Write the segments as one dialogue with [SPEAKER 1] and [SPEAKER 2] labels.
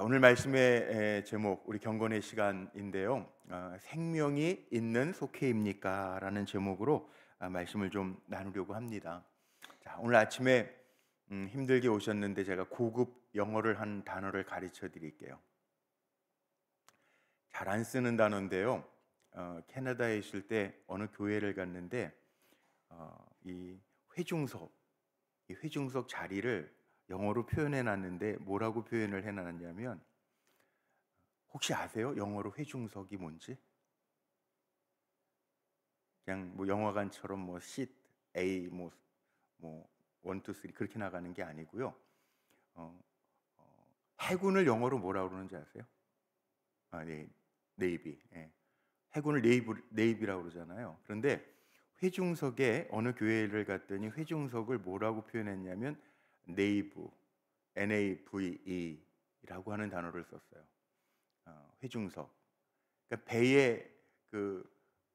[SPEAKER 1] 오늘 말씀의 제목, 우리 경건의 시간인데요. 생명이 있는 속해입니까? 라는 제목으로 말씀을 좀 나누려고 합니다. 자, 오늘 아침에 힘들게 오셨는데 제가 고급 영어를 한 단어를 가르쳐 드릴게요. 잘 안 쓰는 단어인데요. 캐나다에 있을 때 어느 교회를 갔는데 이 회중석 자리를 영어로 표현해 놨는데 뭐라고 표현을 해 놨냐면, 혹시 아세요? 영어로 회중석이 뭔지? 그냥 뭐 영화관처럼 뭐 seat A 뭐 1, 2, 3 그렇게 나가는 게 아니고요. 어, 해군을 영어로 뭐라고 그러는지 아세요? 네, 네이비. 예. 해군을 네이비라고 그러잖아요. 그런데 회중석에 어느 교회를 갔더니 회중석을 뭐라고 표현했냐면 네이브, NAVE라고 하는 단어를 썼어요. 회중석. 그러니까 배의 그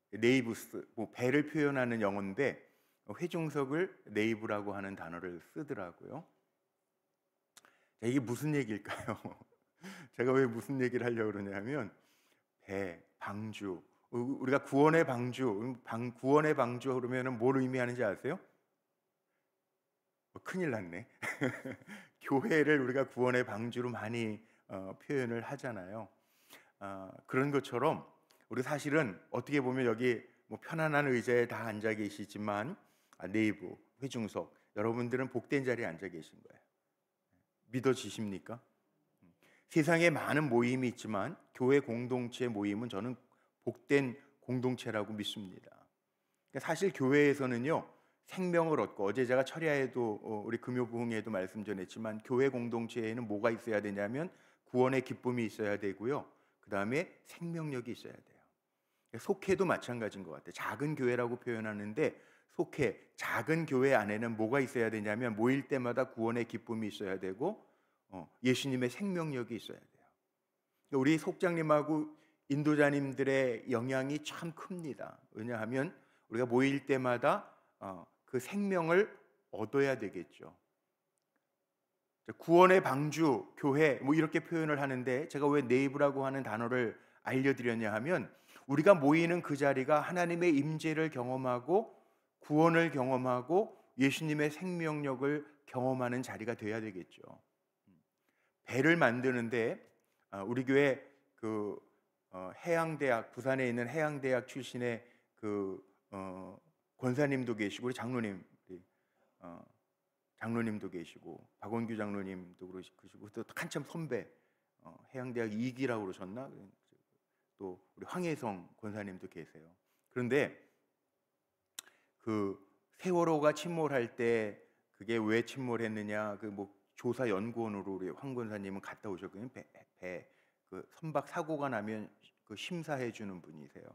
[SPEAKER 1] 네이브스, 뭐 배를 표현하는 영어인데 회중석을 네이브라고 하는 단어를 쓰더라고요. 자, 이게 무슨 얘기일까요? 제가 왜 무슨 얘기를 하려고 그러냐면, 배, 방주. 우리가 구원의 방주, 구원의 방주 그러면은 뭘 의미하는지 아세요? 큰일 났네. 교회를 우리가 구원의 방주로 많이 표현을 하잖아요. 그런 것처럼 우리 사실은 어떻게 보면 여기 뭐 편안한 의자에 다 앉아 계시지만 네이브, 회중석, 여러분들은 복된 자리에 앉아 계신 거예요. 믿어지십니까? 세상에 많은 모임이 있지만 교회 공동체 모임은 저는 복된 공동체라고 믿습니다. 그러니까 사실 교회에서는요, 생명을 얻고, 어제 제가 철야에도 우리 금요부흥회에도 말씀 전했지만 교회 공동체에는 뭐가 있어야 되냐면 구원의 기쁨이 있어야 되고요, 그 다음에 생명력이 있어야 돼요. 속회도 마찬가지인 것 같아요. 작은 교회라고 표현하는데 속회, 작은 교회 안에는 뭐가 있어야 되냐면 모일 때마다 구원의 기쁨이 있어야 되고 예수님의 생명력이 있어야 돼요. 우리 속장님하고 인도자님들의 영향이 참 큽니다. 왜냐하면 우리가 모일 때마다 그 생명을 얻어야 되겠죠. 구원의 방주, 교회 뭐 이렇게 표현을 하는데, 제가 왜 네이브라고 하는 단어를 알려드렸냐 하면, 우리가 모이는 그 자리가 하나님의 임재를 경험하고 구원을 경험하고 예수님의 생명력을 경험하는 자리가 돼야 되겠죠. 배를 만드는데 우리 교회 그 해양대학, 부산에 있는 해양대학 출신의 그 권사님도 계시고, 우리 장로님도 계시고, 박원규 장로님도 그러시고, 또 한참 선배 해양대학 2기라고 그러셨나? 또 우리 황혜성 권사님도 계세요. 그런데 그 세월호가 침몰할 때 그게 왜 침몰했느냐, 그 뭐 조사 연구원으로 우리 황 권사님은 갔다 오셨거든요. 그 선박 사고가 나면 그 심사해 주는 분이세요.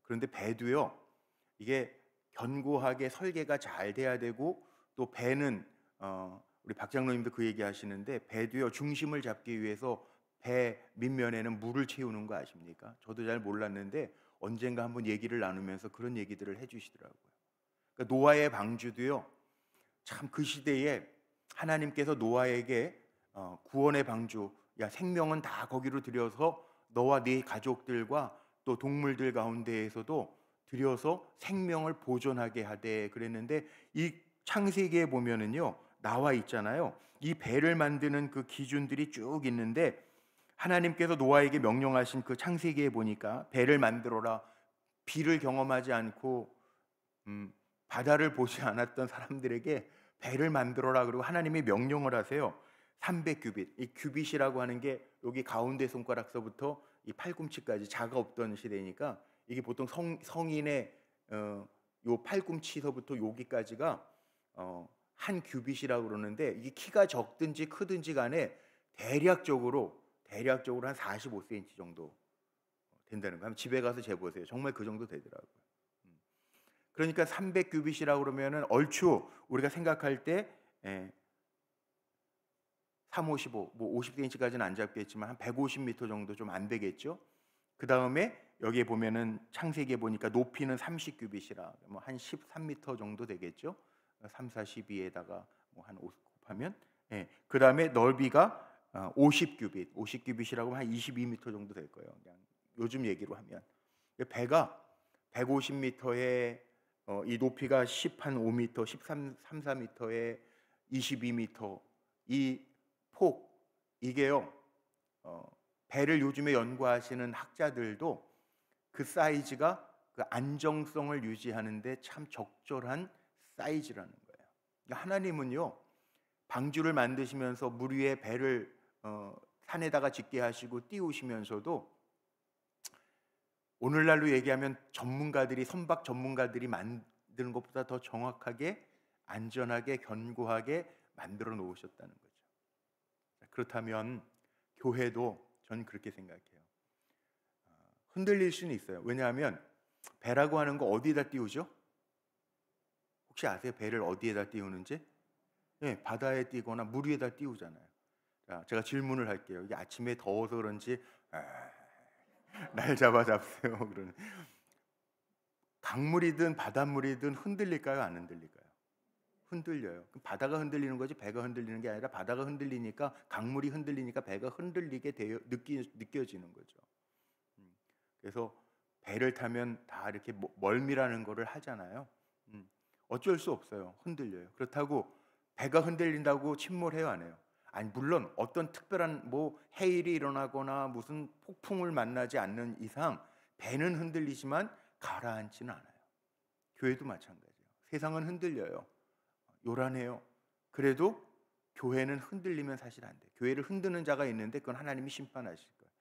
[SPEAKER 1] 그런데 배도요, 이게 견고하게 설계가 잘 돼야 되고, 또 배는 우리 박 장로님도 그 얘기 하시는데, 배도요 중심을 잡기 위해서 배 밑면에는 물을 채우는 거 아십니까? 저도 잘 몰랐는데 언젠가 한번 얘기를 나누면서 그런 얘기들을 해주시더라고요. 그러니까 노아의 방주도요, 참 그 시대에 하나님께서 노아에게 구원의 방주, 야, 생명은 다 거기로 들여서 너와 네 가족들과 또 동물들 가운데에서도 들여서 생명을 보존하게 하되 그랬는데, 이 창세기에 보면은요 나와 있잖아요. 이 배를 만드는 그 기준들이 쭉 있는데, 하나님께서 노아에게 명령하신 그 창세기에 보니까 배를 만들어라, 비를 경험하지 않고 바다를 보지 않았던 사람들에게 배를 만들어라, 그리고 하나님이 명령을 하세요. 300규빗, 이 규빗이라고 하는 게 여기 가운데 손가락서부터 이 팔꿈치까지, 자가 없던 시대니까 이게 보통 성인의 요 팔꿈치서부터 여기까지가 한 규빗이라고 그러는데, 이게 키가 적든지 크든지 간에 대략적으로 한 45cm 정도 된다는 거예요. 집에 가서 재보세요. 정말 그 정도 되더라고요. 그러니까 300규빗이라고 그러면은 얼추 우리가 생각할 때 3, 55, 뭐 50cm까지는 안 잡겠지만 한 150m 정도 좀 안 되겠죠. 그 다음에 여기에 보면은 창세기에 보니까 높이는 30규빗이라 뭐 한 13m 정도 되겠죠. 3, 4, 12에다가 뭐 한 50 곱하면, 그 다음에 넓이가 50규빗, 50규빗이라고 하면 한 22m 정도 될 거예요. 그냥 요즘 얘기로 하면 배가 150m에 이 높이가 5m, 13, 4m에 22m 이 폭 이게요. 배를 요즘에 연구하시는 학자들도 그 사이즈가 그 안정성을 유지하는데 참 적절한 사이즈라는 거예요. 그러니까 하나님은요 방주를 만드시면서 물 위에 배를 산에다가 짓게 하시고 띄우시면서도 오늘날로 얘기하면 전문가들이 선박 전문가들이 만드는 것보다 더 정확하게 안전하게 견고하게 만들어 놓으셨다는 거죠. 그렇다면 교회도 전 그렇게 생각해요. 흔들릴 수는 있어요. 왜냐하면 배라고 하는 거 어디에다 띄우죠? 혹시 아세요? 배를 어디에다 띄우는지? 네, 바다에 띄거나 물 위에다 띄우잖아요. 자, 제가 질문을 할게요. 이게 아침에 더워서 그런지 날 잡으세요. 그러는 강물이든 바닷물이든 흔들릴까요? 안 흔들릴까요? 흔들려요. 그럼 바다가 흔들리는 거지 배가 흔들리는 게 아니라 바다가 흔들리니까 강물이 흔들리니까 배가 흔들리게 느껴지는 거죠. 그래서 배를 타면 다 이렇게 멀미라는 거를 하잖아요. 어쩔 수 없어요. 흔들려요. 그렇다고 배가 흔들린다고 침몰해요, 안 해요? 아니 물론 어떤 특별한 해일이 일어나거나 무슨 폭풍을 만나지 않는 이상 배는 흔들리지만 가라앉지는 않아요. 교회도 마찬가지예요. 세상은 흔들려요. 요란해요. 그래도 교회는 흔들리면 사실 안 돼요. 교회를 흔드는 자가 있는데 그건 하나님이 심판하실 거예요.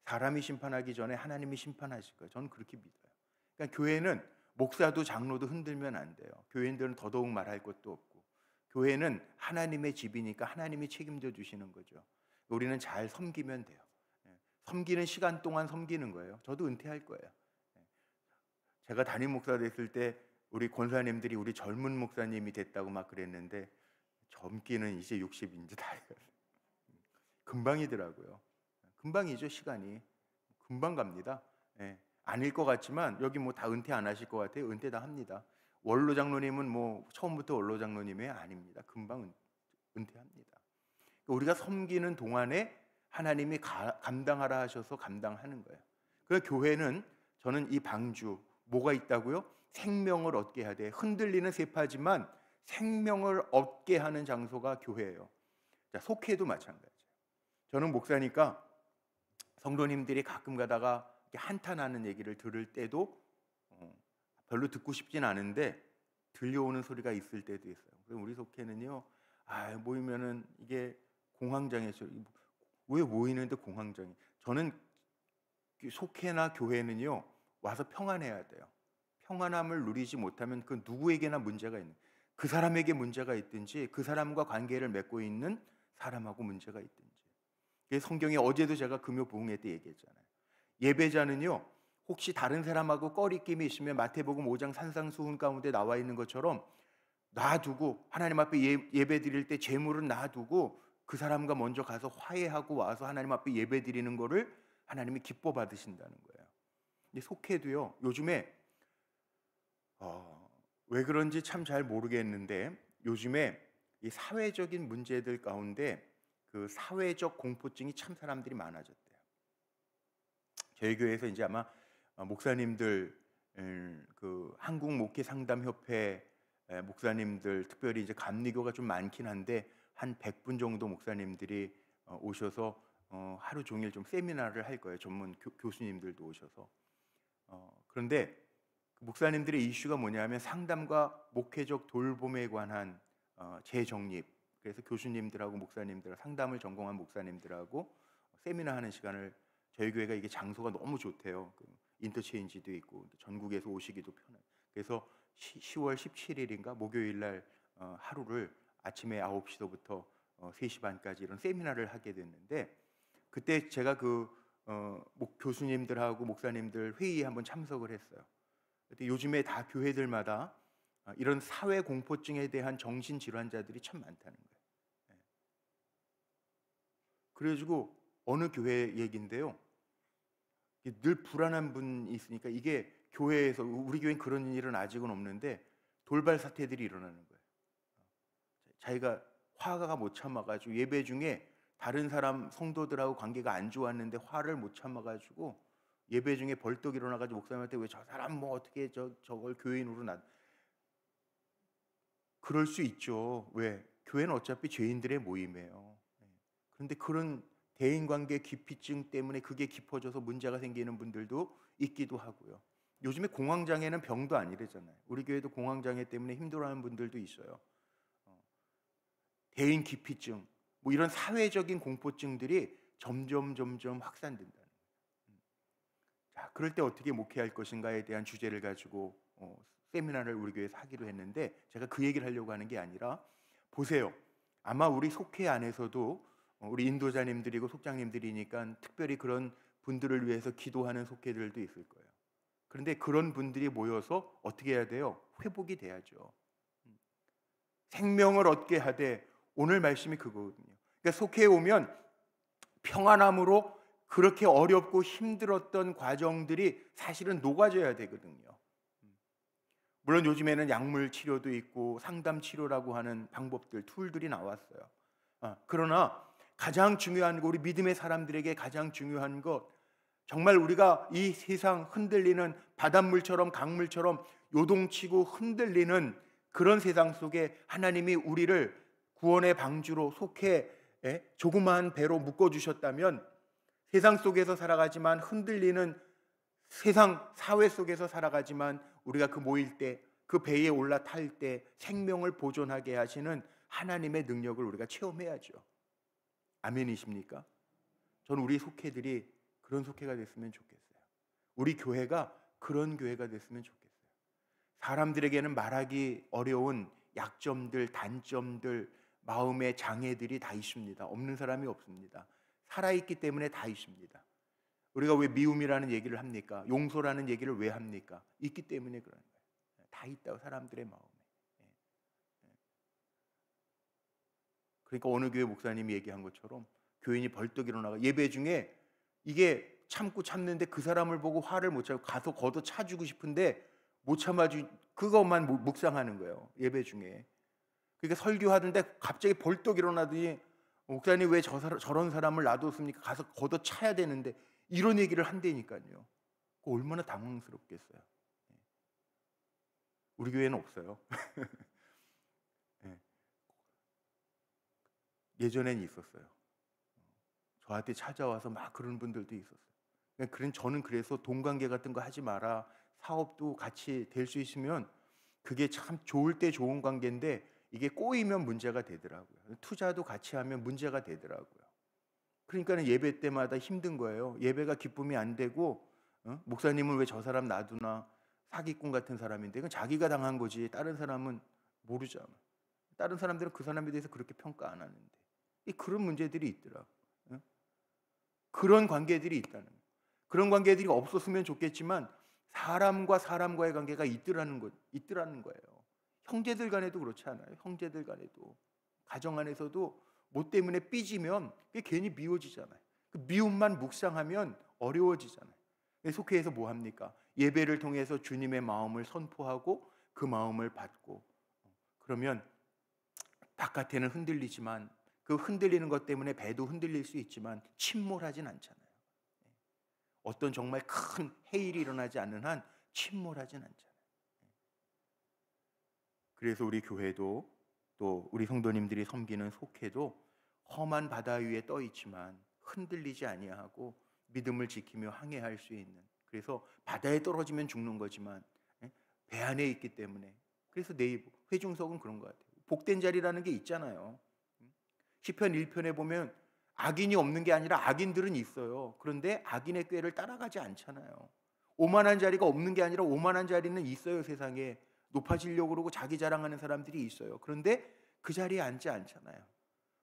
[SPEAKER 1] 사람이 심판하기 전에 하나님이 심판하실 거예요. 저는 그렇게 믿어요. 그러니까 교회는 목사도 장로도 흔들면 안 돼요. 교인들은 더더욱 말할 것도 없고 교회는 하나님의 집이니까 하나님이 책임져 주시는 거죠. 우리는 잘 섬기면 돼요. 섬기는 시간 동안 섬기는 거예요. 저도 은퇴할 거예요. 제가 담임 목사 됐을 때 우리 권사님들이 우리 젊은 목사님이 됐다고 막 그랬는데 젊기는 이제 60인지 다 금방이더라고요. 금방이죠. 시간이 금방 갑니다. 아닐 것 같지만 여기 다 은퇴 안 하실 것 같아요. 은퇴 다 합니다. 원로 장로님은 처음부터 원로 장로님이 아닙니다. 금방 은퇴합니다. 우리가 섬기는 동안에 하나님이 감당하라 하셔서 감당하는 거예요. 그 교회는 저는 이 방주 뭐가 있다고요? 생명을 얻게 하되 흔들리는 세파지만 생명을 얻게 하는 장소가 교회예요. 자, 속회도 마찬가지예요. 저는 목사니까 성도님들이 가끔 가다가 한탄하는 얘기를 들을 때도 별로 듣고 싶진 않은데 들려오는 소리가 있을 때도 있어요. 우리 속회는요, 모이면은 이게 공황장애죠. 왜 모이는데 공황장애? 저는 속회나 교회는요 와서 평안해야 돼요. 평안함을 누리지 못하면 그 누구에게나 문제가 있는, 그 사람에게 문제가 있든지 그 사람과 관계를 맺고 있는 사람하고 문제가 있든지. 성경에 어제도 제가 금요 부흥회 때 얘기했잖아요. 예배자는요 혹시 다른 사람하고 꺼리낌이 있으면 마태복음 5장 산상수훈 가운데 나와 있는 것처럼 놔두고 하나님 앞에 예배 드릴 때 재물은 놔두고 그 사람과 먼저 가서 화해하고 와서 하나님 앞에 예배 드리는 거를 하나님이 기뻐 받으신다는 거예요. 근데 속회도요 요즘에 왜 그런지 참 잘 모르겠는데 요즘에 이 사회적인 문제들 가운데 그 사회적 공포증이 참 사람들이 많아졌대요. 저희 교회에서 이제 아마 목사님들 그 한국 목회 상담 협회 목사님들 특별히 이제 감리교가 좀 많긴 한데 한 100분 정도 목사님들이 오셔서 하루 종일 좀 세미나를 할 거예요. 전문 교수님들도 오셔서. 그런데 그 목사님들의 이슈가 뭐냐면 상담과 목회적 돌봄에 관한 재정립. 그래서 교수님들하고 목사님들, 상담을 전공한 목사님들하고 세미나 하는 시간을, 저희 교회가 이게 장소가 너무 좋대요. 그 인터체인지도 있고 전국에서 오시기도 편해요. 그래서 10월 17일인가 목요일 날 하루를 아침에 9시부터 3시 반까지 이런 세미나를 하게 됐는데 그때 제가 교수님들하고 목사님들 회의에 한번 참석을 했어요. 근데 요즘에 다 교회들마다 이런 사회 공포증에 대한 정신 질환자들이 참 많다는 거예요. 그래가지고 어느 교회 얘기인데요. 늘 불안한 분이 있으니까 이게 교회에서, 우리 교회는 그런 일은 아직은 없는데 돌발 사태들이 일어나는 거예요. 자기가 화가 못 참아가지고 예배 중에 다른 사람 성도들하고 관계가 안 좋았는데 화를 못 참아가지고 예배 중에 벌떡 일어나가지고 목사님한테 왜 저 사람 뭐 어떻게 저걸 교인으로 그럴 수 있죠. 왜? 교회는 어차피 죄인들의 모임이에요. 그런데 그런 대인관계 기피증 때문에 그게 깊어져서 문제가 생기는 분들도 있기도 하고요. 요즘에 공황장애는 병도 아니래잖아요. 우리 교회도 공황장애 때문에 힘들어하는 분들도 있어요. 대인 기피증, 뭐 이런 사회적인 공포증들이 점점 확산된다는 거예요. 자, 그럴 때 어떻게 목회할 것인가에 대한 주제를 가지고 세미나를 우리 교회에서 하기로 했는데, 제가 그 얘기를 하려고 하는 게 아니라, 보세요. 아마 우리 속회 안에서도 우리 인도자님들이고 속장님들이니까 특별히 그런 분들을 위해서 기도하는 속회들도 있을 거예요. 그런데 그런 분들이 모여서 어떻게 해야 돼요? 회복이 돼야죠. 생명을 얻게 하되, 오늘 말씀이 그거거든요. 그러니까 속회에 오면 평안함으로 그렇게 어렵고 힘들었던 과정들이 사실은 녹아져야 되거든요. 물론 요즘에는 약물 치료도 있고 상담 치료라고 하는 방법들, 툴들이 나왔어요. 그러나 가장 중요한 거, 우리 믿음의 사람들에게 가장 중요한 것, 정말 우리가 이 세상 흔들리는 바닷물처럼 강물처럼 요동치고 흔들리는 그런 세상 속에 하나님이 우리를 구원의 방주로 속해 조그마한 배로 묶어주셨다면, 세상 속에서 살아가지만 흔들리는 세상 사회 속에서 살아가지만 우리가 그 모일 때, 그 배에 올라탈 때 생명을 보존하게 하시는 하나님의 능력을 우리가 체험해야죠. 아멘이십니까? 저는 우리 속회들이 그런 속회가 됐으면 좋겠어요. 우리 교회가 그런 교회가 됐으면 좋겠어요. 사람들에게는 말하기 어려운 약점들, 단점들, 마음의 장애들이 다 있습니다. 없는 사람이 없습니다. 살아있기 때문에 다 있습니다. 우리가 왜 미움이라는 얘기를 합니까? 용서라는 얘기를 왜 합니까? 있기 때문에 그런 거예요. 다 있다고, 사람들의 마음에. 그러니까 어느 교회 목사님이 얘기한 것처럼 교인이 벌떡 일어나가 예배 중에 이게 참고 참는데 그 사람을 보고 화를 못 참고 가서 걷어 차주고 싶은데 못 참아주, 그것만 묵상하는 거예요, 예배 중에. 그러니까 설교하는데 갑자기 벌떡 일어나더니 목사님 왜 저런 사람을 놔뒀습니까? 가서 걷어 차야 되는데, 이런 얘기를 한다니까요. 얼마나 당황스럽겠어요. 우리 교회는 없어요. 예전엔 있었어요. 저한테 찾아와서 막 그런 분들도 있었어요. 저는 그래서 동관계 같은 거 하지 마라. 사업도 같이 될 수 있으면 그게 참 좋을 때 좋은 관계인데 이게 꼬이면 문제가 되더라고요. 투자도 같이 하면 문제가 되더라고요. 그러니까 예배 때마다 힘든 거예요. 예배가 기쁨이 안 되고, 목사님은 왜 저 사람 놔두나, 사기꾼 같은 사람인데, 그건 자기가 당한 거지 다른 사람은 모르잖아. 다른 사람들은 그 사람에 대해서 그렇게 평가 안 하는데, 그런 문제들이 있더라고요. 그런 관계들이 있다는 거예요. 그런 관계들이 없었으면 좋겠지만 사람과 사람과의 관계가 있더라는 거예요. 형제들 간에도 그렇지 않아요? 형제들 간에도, 가정 안에서도 뭐 때문에 삐지면 그게 괜히 미워지잖아요. 그 미움만 묵상하면 어려워지잖아요. 속회에서 뭐 합니까? 예배를 통해서 주님의 마음을 선포하고 그 마음을 받고, 그러면 바깥에는 흔들리지만 그 흔들리는 것 때문에 배도 흔들릴 수 있지만 침몰하진 않잖아요. 어떤 정말 큰 해일이 일어나지 않는 한 침몰하진 않잖아요. 그래서 우리 교회도 또 우리 성도님들이 섬기는 속회도 험한 바다 위에 떠 있지만 흔들리지 아니하고 믿음을 지키며 항해할 수 있는, 그래서 바다에 떨어지면 죽는 거지만 배 안에 있기 때문에, 그래서 회중석은 그런 것 같아요. 복된 자리라는 게 있잖아요. 시편 1편에 보면 악인이 없는 게 아니라 악인들은 있어요. 그런데 악인의 꾀를 따라가지 않잖아요. 오만한 자리가 없는 게 아니라 오만한 자리는 있어요. 세상에 높아지려고 그러고 자기 자랑하는 사람들이 있어요. 그런데 그 자리에 앉지 않잖아요.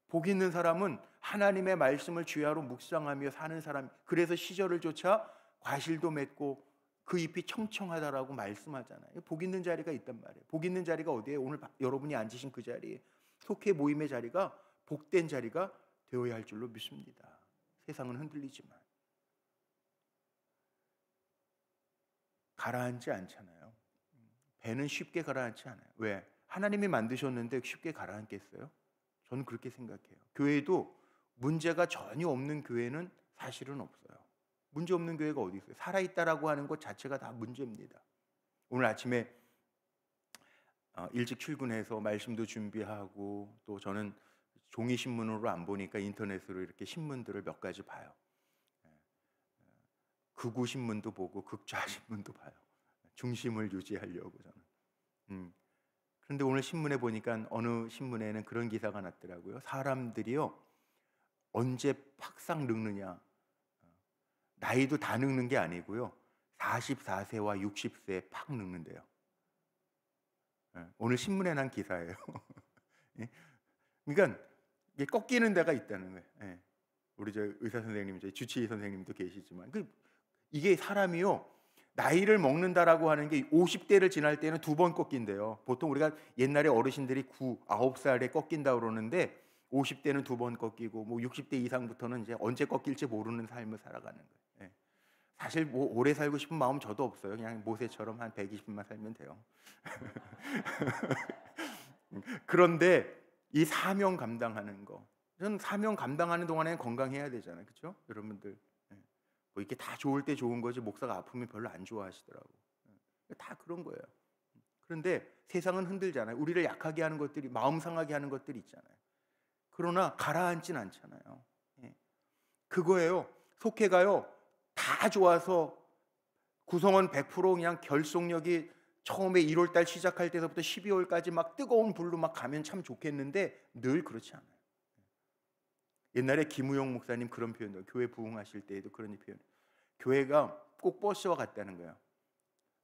[SPEAKER 1] 복 있는 사람은 하나님의 말씀을 주야로 묵상하며 사는 사람, 그래서 시절을 쫓아 과실도 맺고 그 잎이 청청하다라고 말씀하잖아요. 복 있는 자리가 있단 말이에요. 복 있는 자리가 어디예요? 오늘 여러분이 앉으신 그 자리, 속회 모임의 자리가 복된 자리가 되어야 할 줄로 믿습니다. 세상은 흔들리지만 가라앉지 않잖아요. 배는 쉽게 가라앉지 않아요. 왜? 하나님이 만드셨는데 쉽게 가라앉겠어요? 저는 그렇게 생각해요. 교회도 문제가 전혀 없는 교회는 사실은 없어요. 문제 없는 교회가 어디 있어요? 살아있다라고 하는 것 자체가 다 문제입니다. 오늘 아침에 일찍 출근해서 말씀도 준비하고, 또 저는 종이 신문으로 안 보니까 인터넷으로 이렇게 신문들을 몇 가지 봐요. 극우 신문도 보고 극좌 신문도 봐요. 중심을 유지하려고 저는. 그런데 오늘 신문에 보니까 어느 신문에는 그런 기사가 났더라고요. 사람들이요, 언제 팍상 늙느냐, 나이도 다 늙는 게 아니고요, 44세와 60세에 팍 늙는데요. 오늘 신문에 난 기사예요. 그러니까 이게 꺾이는 데가 있다는 거예요. 우리 저 의사 선생님, 저희 주치의 선생님도 계시지만, 이게 사람이요, 나이를 먹는다라고 하는 게 50대를 지날 때는 2번 꺾인대요. 보통 우리가 옛날에 어르신들이 9살에 꺾인다 그러는데 50대는 2번 꺾이고, 뭐 60대 이상부터는 이제 언제 꺾일지 모르는 삶을 살아가는 거예요. 사실 뭐 오래 살고 싶은 마음 저도 없어요. 그냥 모세처럼 한 120만 살면 돼요. 그런데 이 사명 감당하는 거, 저는 사명 감당하는 동안에 건강해야 되잖아요, 그렇죠? 여러분들, 뭐 이렇게 다 좋을 때 좋은 거지, 목사가 아프면 별로 안 좋아하시더라고. 다 그런 거예요. 그런데 세상은 흔들잖아요. 우리를 약하게 하는 것들이, 마음 상하게 하는 것들이 있잖아요. 그러나 가라앉진 않잖아요. 그거예요. 속회가요, 다 좋아서 구성원 100% 그냥 결속력이 처음에 1월달 시작할 때부터 12월까지 막 뜨거운 불로 막 가면 참 좋겠는데 늘 그렇지 않아요. 옛날에 김우영 목사님 그런 표현도, 교회 부흥하실 때에도 그런 표현, 교회가 꼭 버스와 같다는 거예요.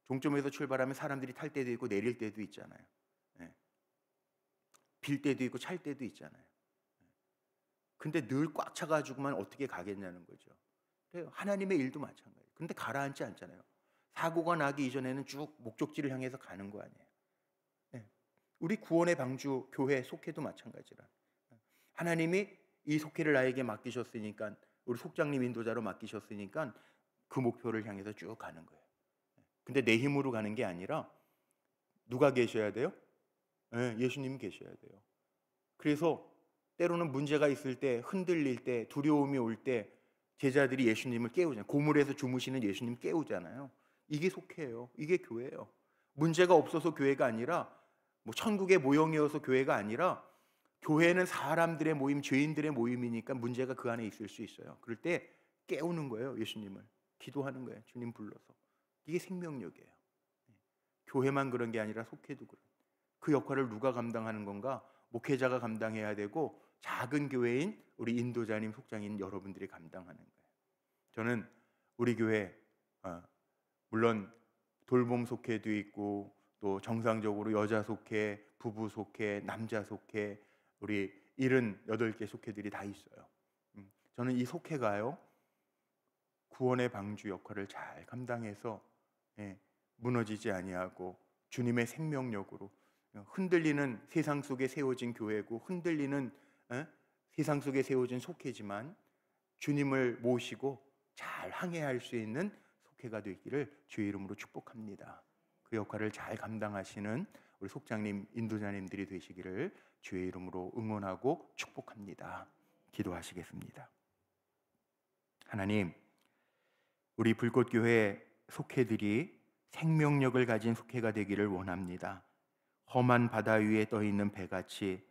[SPEAKER 1] 종점에서 출발하면 사람들이 탈 때도 있고 내릴 때도 있잖아요. 빌 때도 있고 찰 때도 있잖아요. 근데 늘 꽉 차가지고만 어떻게 가겠냐는 거죠. 하나님의 일도 마찬가지예요. 근데 가라앉지 않잖아요. 사고가 나기 이전에는 쭉 목적지를 향해서 가는 거 아니에요. 우리 구원의 방주 교회 속회도 마찬가지라. 하나님이 이 속회를 나에게 맡기셨으니까, 우리 속장님 인도자로 맡기셨으니까 그 목표를 향해서 쭉 가는 거예요. 근데 내 힘으로 가는 게 아니라 누가 계셔야 돼요? 예수님이 계셔야 돼요. 그래서 때로는 문제가 있을 때, 흔들릴 때, 두려움이 올 때 제자들이 예수님을 깨우잖아요. 고물에서 주무시는 예수님 깨우잖아요. 이게 속회예요. 이게 교회예요. 문제가 없어서 교회가 아니라, 뭐 천국의 모형이어서 교회가 아니라, 교회는 사람들의 모임, 죄인들의 모임이니까 문제가 그 안에 있을 수 있어요. 그럴 때 깨우는 거예요. 예수님을 기도하는 거예요. 주님 불러서. 이게 생명력이에요. 교회만 그런 게 아니라 속회도 그런. 그 역할을 누가 감당하는 건가? 목회자가 감당해야 되고, 작은 교회인 우리 인도자님, 속장인 여러분들이 감당하는 거예요. 저는 우리 교회, 물론 돌봄 속회도 있고, 또 정상적으로 여자 속회, 부부 속회, 남자 속회, 우리 78개 속회들이 다 있어요. 저는 이 속회가요, 구원의 방주 역할을 잘 감당해서 무너지지 아니하고 주님의 생명력으로, 흔들리는 세상 속에 세워진 교회고, 흔들리는 세상 속에 세워진 속회지만 주님을 모시고 잘 항해할 수 있는 속회가 되기를 주의 이름으로 축복합니다. 그 역할을 잘 감당하시는 우리 속장님, 인도자님들이 되시기를 주의 이름으로 응원하고 축복합니다. 기도하시겠습니다. 하나님, 우리 불꽃교회 속회들이 생명력을 가진 속회가 되기를 원합니다. 험한 바다 위에 떠 있는 배같이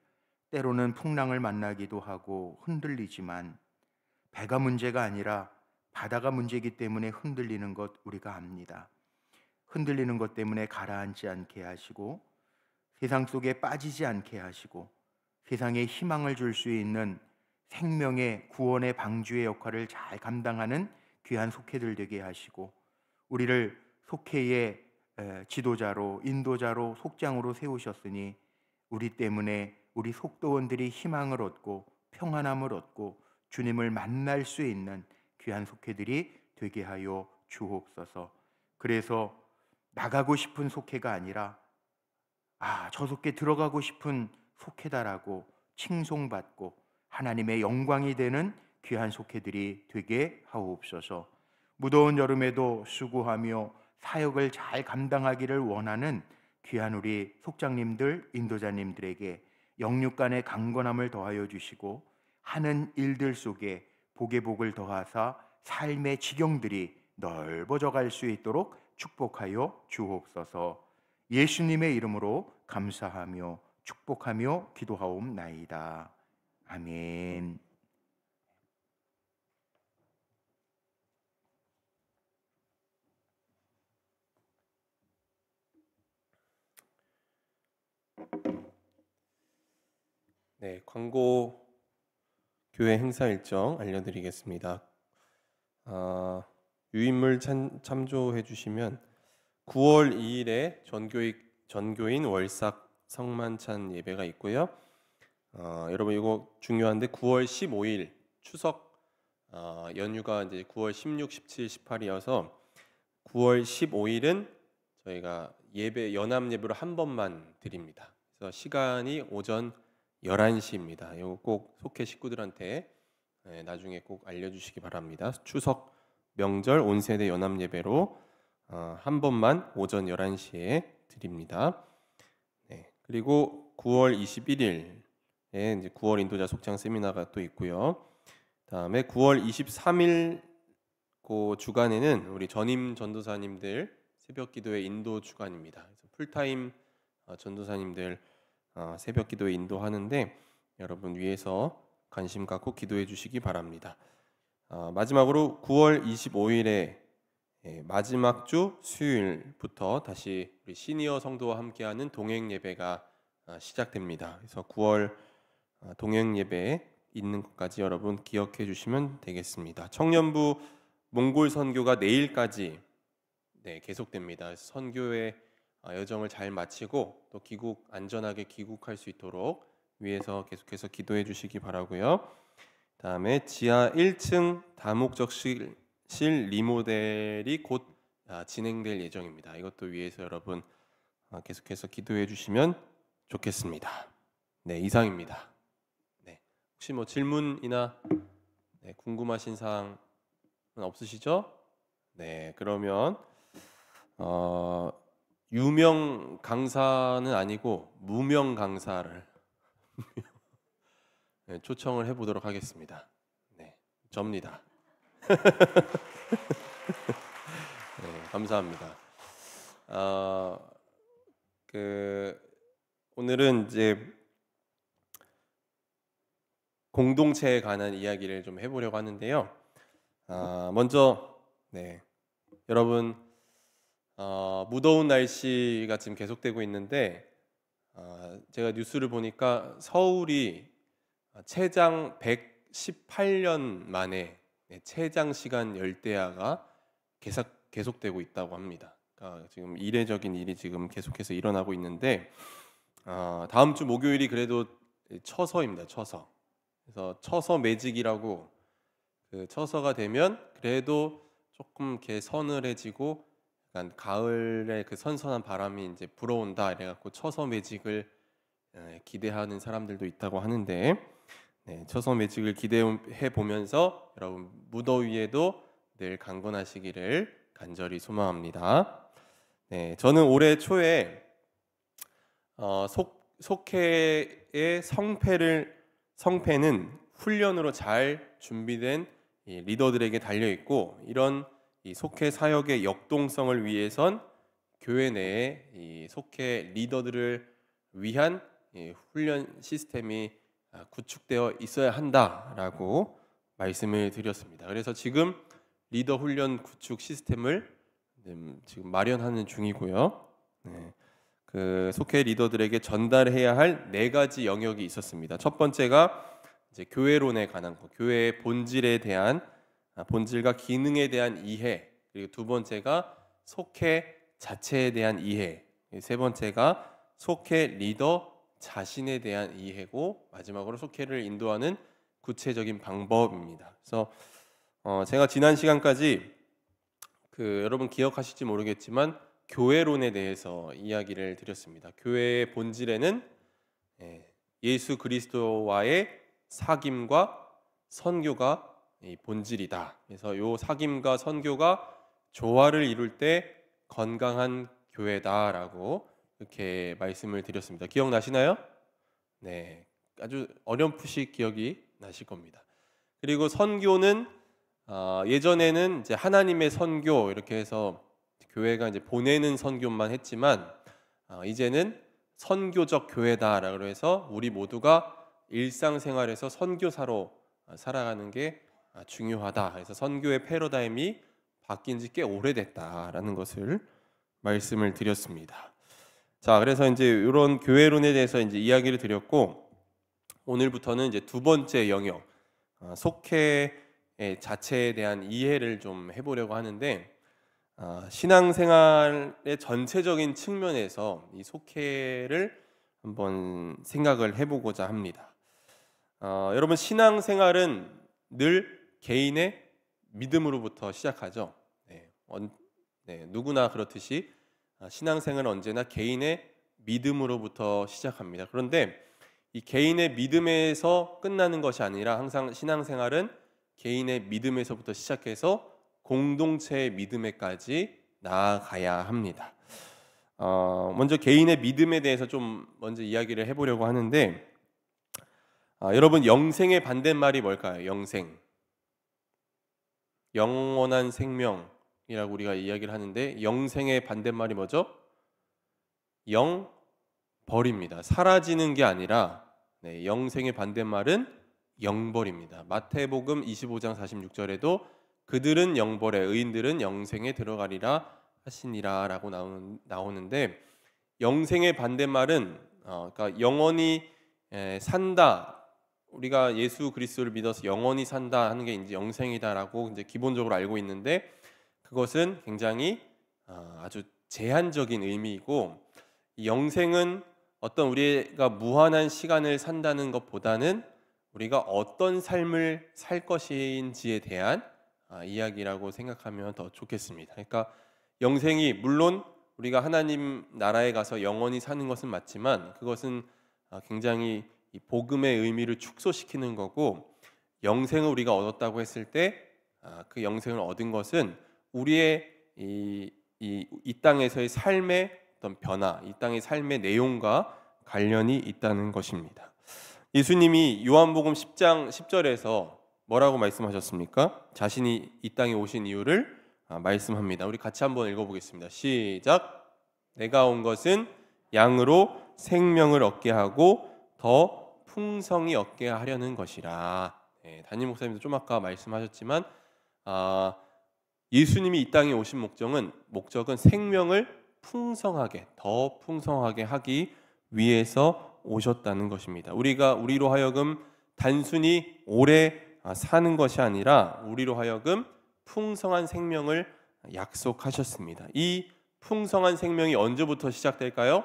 [SPEAKER 1] 때로는 풍랑을 만나기도 하고 흔들리지만, 배가 문제가 아니라 바다가 문제이기 때문에 흔들리는 것 우리가 압니다. 흔들리는 것 때문에 가라앉지 않게 하시고, 세상 속에 빠지지 않게 하시고, 세상에 희망을 줄 수 있는 생명의 구원의 방주의 역할을 잘 감당하는 귀한 속회들 되게 하시고, 우리를 속회의 지도자로, 인도자로, 속장으로 세우셨으니 우리 때문에 우리 속도원들이 희망을 얻고 평안함을 얻고 주님을 만날 수 있는 귀한 속회들이 되게 하여 주옵소서. 그래서 나가고 싶은 속회가 아니라, 저 속회 들어가고 싶은 속회다라고 칭송받고 하나님의 영광이 되는 귀한 속회들이 되게 하옵소서. 무더운 여름에도 수고하며 사역을 잘 감당하기를 원하는 귀한 우리 속장님들, 인도자님들에게 영육간의 강건함을 더하여 주시고, 하는 일들 속에 복의 복을 더하사 삶의 지경들이 넓어져 갈 수 있도록 축복하여 주옵소서. 예수님의 이름으로 감사하며 축복하며 기도하옵나이다. 아멘.
[SPEAKER 2] 네, 광고 교회 행사 일정 알려드리겠습니다. 유인물 참조해 주시면 9월 2일에 전교인 월삭 성만찬 예배가 있고요. 여러분 이거 중요한데 9월 15일 추석 연휴가 이제 9월 16, 17, 18이어서 9월 15일은 저희가 예배 연합 예배로 한 번만 드립니다. 그래서 시간이 오전 11시입니다. 이거 꼭 속회 식구들한테 나중에 꼭 알려주시기 바랍니다. 추석 명절 온세대 연합 예배로 한 번만 오전 11시에 드립니다. 네, 그리고 9월 21일에 이제 9월 인도자 속창 세미나가 또 있고요. 다음에 9월 23일 그 주간에는 우리 전임 전도사님들 새벽 기도회 인도 주간입니다. 그래서 풀타임 전도사님들 새벽 기도에 인도하는데 여러분 위에서 관심 갖고 기도해 주시기 바랍니다. 마지막으로 9월 25일에 마지막 주 수요일부터 다시 우리 시니어 성도와 함께하는 동행 예배가 시작됩니다. 그래서 9월 동행 예배에 있는 것까지 여러분 기억해 주시면 되겠습니다. 청년부 몽골 선교가 내일까지 계속됩니다. 선교의 여정을 잘 마치고 또 안전하게 귀국할 수 있도록 위에서 계속해서 기도해 주시기 바라고요. 다음에 지하 1층 다목적실 리모델이 곧 진행될 예정입니다. 이것도 위에서 여러분 계속해서 기도해 주시면 좋겠습니다. 네, 이상입니다. 네, 혹시 뭐 질문이나 궁금하신 사항은 없으시죠? 네, 그러면 유명 강사는 아니고 무명 강사를 초청을 해보도록 하겠습니다. 네, 접니다. 네, 감사합니다. 오늘은 이제 공동체에 관한 이야기를 좀 해보려고 하는데요. 먼저 여러분 무더운 날씨가 지금 계속되고 있는데 제가 뉴스를 보니까 서울이 최장 118년 만에 최장 시간 열대야가 계속되고 있다고 합니다. 그러니까 지금 이례적인 일이 지금 계속해서 일어나고 있는데 다음 주 목요일이 그래도 처서입니다. 처서. 그래서 처서 매직이라고 그 처서가 되면 그래도 조금 이렇게 서늘해지고 약간 가을에 그 선선한 바람이 이제 불어온다 이래갖고 처서 매직을 기대하는 사람들도 있다고 하는데 처서 매직을 기대해 보면서 여러분 무더위에도 늘 강건하시기를 간절히 소망합니다. 저는 올해 초에 속회의 성패는 훈련으로 잘 준비된 리더들에게 달려 있고 이런 이 속회 사역의 역동성을 위해선 교회 내에 이 속회 리더들을 위한 훈련 시스템이 구축되어 있어야 한다라고 말씀을 드렸습니다. 그래서 지금 리더 훈련 구축 시스템을 지금 마련하는 중이고요. 그 속회 리더들에게 전달해야 할 4가지 영역이 있었습니다. 첫 번째가 이제 교회론에 관한 것, 교회의 본질에 대한 본질과 기능에 대한 이해, 그리고 두 번째가 속회 자체에 대한 이해, 세 번째가 속회 리더 자신에 대한 이해고 마지막으로 속회를 인도하는 구체적인 방법입니다. 그래서 제가 지난 시간까지 여러분 기억하실지 모르겠지만 교회론에 대해서 이야기를 드렸습니다. 교회의 본질에는 예수 그리스도와의 사귐과 선교가 본질이다. 그래서 이 사귐과 선교가 조화를 이룰 때 건강한 교회다라고 이렇게 말씀을 드렸습니다. 기억나시나요? 네, 아주 어렴풋이 기억이 나실 겁니다. 그리고 선교는 예전에는 이제 하나님의 선교 이렇게 해서 교회가 이제 보내는 선교만 했지만 이제는 선교적 교회다라고 해서 우리 모두가 일상생활에서 선교사로 살아가는 게 중요하다. 그래서 선교의 패러다임이 바뀐 지 꽤 오래됐다라는 것을 말씀을 드렸습니다. 자, 그래서 이제 이런 교회론에 대해서 이제 이야기를 드렸고, 오늘부터는 이제 두 번째 영역, 속회 자체에 대한 이해를 좀 해보려고 하는데, 신앙생활의 전체적인 측면에서 이 속회를 한번 생각을 해보고자 합니다. 여러분, 신앙생활은 늘 개인의 믿음으로부터 시작하죠. 누구나 그렇듯이 신앙생활은 언제나 개인의 믿음으로부터 시작합니다. 그런데 이 개인의 믿음에서 끝나는 것이 아니라 항상 신앙생활은 개인의 믿음에서부터 시작해서 공동체의 믿음에까지 나아가야 합니다. 먼저 개인의 믿음에 대해서 좀 먼저 이야기를 해보려고 하는데, 여러분, 영생의 반대말이 뭘까요? 영생, 영원한 생명이라고 우리가 이야기를 하는데, 영생의 반대말이 뭐죠? 영벌입니다. 사라지는 게 아니라 영생의 반대말은 영벌입니다. 마태복음 25장 46절에도 그들은 영벌에 의인들은 영생에 들어가리라 하시니라 라고 나오는데, 영생의 반대말은 그러니까 영원히 산다, 우리가 예수 그리스도를 믿어서 영원히 산다 하는 게 이제 영생이다라고 이제 기본적으로 알고 있는데, 그것은 굉장히 아주 제한적인 의미이고, 영생은 어떤 우리가 무한한 시간을 산다는 것보다는 우리가 어떤 삶을 살 것인지에 대한 이야기라고 생각하면 더 좋겠습니다. 그러니까 영생이 물론 우리가 하나님 나라에 가서 영원히 사는 것은 맞지만, 그것은 굉장히 이 복음의 의미를 축소시키는 거고, 영생을 우리가 얻었다고 했을 때 그 영생을 얻은 것은 우리의 이 땅에서의 삶의 어떤 변화, 이 땅의 삶의 내용과 관련이 있다는 것입니다. 예수님이 요한복음 10장 10절에서 뭐라고 말씀하셨습니까? 자신이 이 땅에 오신 이유를 말씀합니다. 우리 같이 한번 읽어보겠습니다. 시작. 내가 온 것은 양으로 생명을 얻게 하고 더 풍성히 얻게 하려는 것이라. 담임 목사님도 좀 아까 말씀하셨지만 예수님이 이 땅에 오신 목적은 생명을 풍성하게, 더 풍성하게 하기 위해서 오셨다는 것입니다. 우리로 하여금 단순히 오래 사는 것이 아니라 우리로 하여금 풍성한 생명을 약속하셨습니다. 이 풍성한 생명이 언제부터 시작될까요?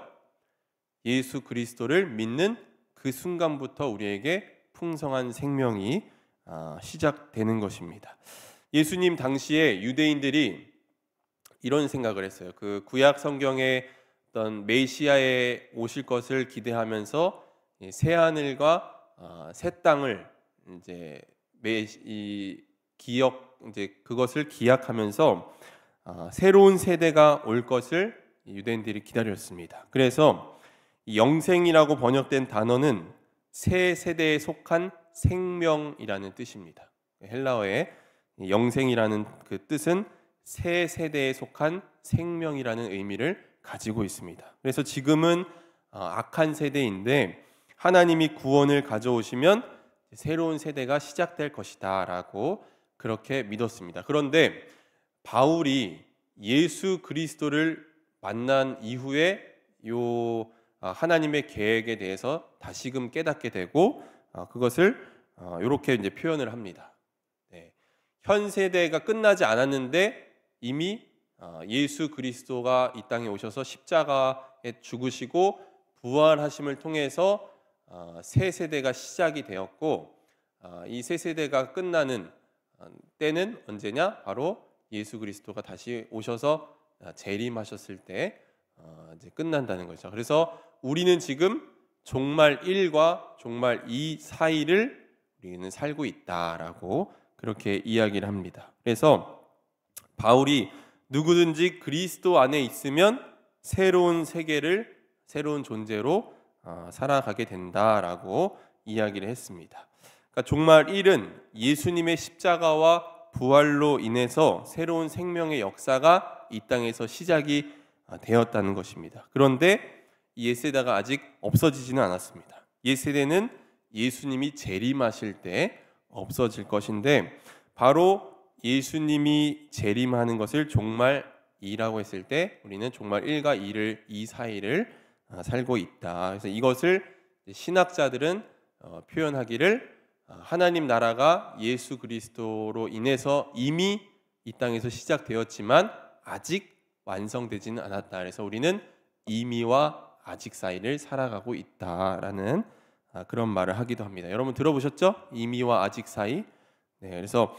[SPEAKER 2] 예수 그리스도를 믿는 그 순간부터 우리에게 풍성한 생명이 시작되는 것입니다. 예수님 당시에 유대인들이 이런 생각을 했어요. 그 구약 성경에 어떤 메시아에 오실 것을 기대하면서 새 하늘과 새 땅을 이제 그것을 기약하면서 새로운 세대가 올 것을 유대인들이 기다렸습니다. 그래서 영생이라고 번역된 단어는 새 세대에 속한 생명이라는 뜻입니다. 헬라어의 영생이라는 그 뜻은 새 세대에 속한 생명이라는 의미를 가지고 있습니다. 그래서 지금은 악한 세대인데 하나님이 구원을 가져오시면 새로운 세대가 시작될 것이다 라고 그렇게 믿었습니다. 그런데 바울이 예수 그리스도를 만난 이후에 하나님의 계획에 대해서 다시금 깨닫게 되고 그것을 이렇게 이제 표현을 합니다. 현 세대가 끝나지 않았는데 이미 예수 그리스도가 이 땅에 오셔서 십자가에 죽으시고 부활하심을 통해서 새 세대가 시작이 되었고, 이 새 세대가 끝나는 때는 언제냐? 바로 예수 그리스도가 다시 오셔서 재림하셨을 때 이제 끝난다는 거죠. 그래서 우리는 지금 종말 1과 종말 2 사이를 우리는 살고 있다라고 그렇게 이야기를 합니다. 그래서 바울이 누구든지 그리스도 안에 있으면 새로운 세계를 새로운 존재로 살아가게 된다라고 이야기를 했습니다. 그러니까 종말 1은 예수님의 십자가와 부활로 인해서 새로운 생명의 역사가 이 땅에서 시작이 되었다는 것입니다. 그런데 이 옛세대가 아직 없어지지는 않았습니다. 옛세대는 예수님이 재림하실 때 없어질 것인데, 바로 예수님이 재림하는 것을 종말 2라고 했을 때 우리는 종말 1과 2 사이를 살고 있다. 그래서 이것을 신학자들은 표현하기를 하나님 나라가 예수 그리스도로 인해서 이미 이 땅에서 시작되었지만 아직 완성되지는 않았다. 그래서 우리는 이미와 아직 사이를 살아가고 있다라는 그런 말을 하기도 합니다. 여러분 들어보셨죠? 이미와 아직 사이. 네, 그래서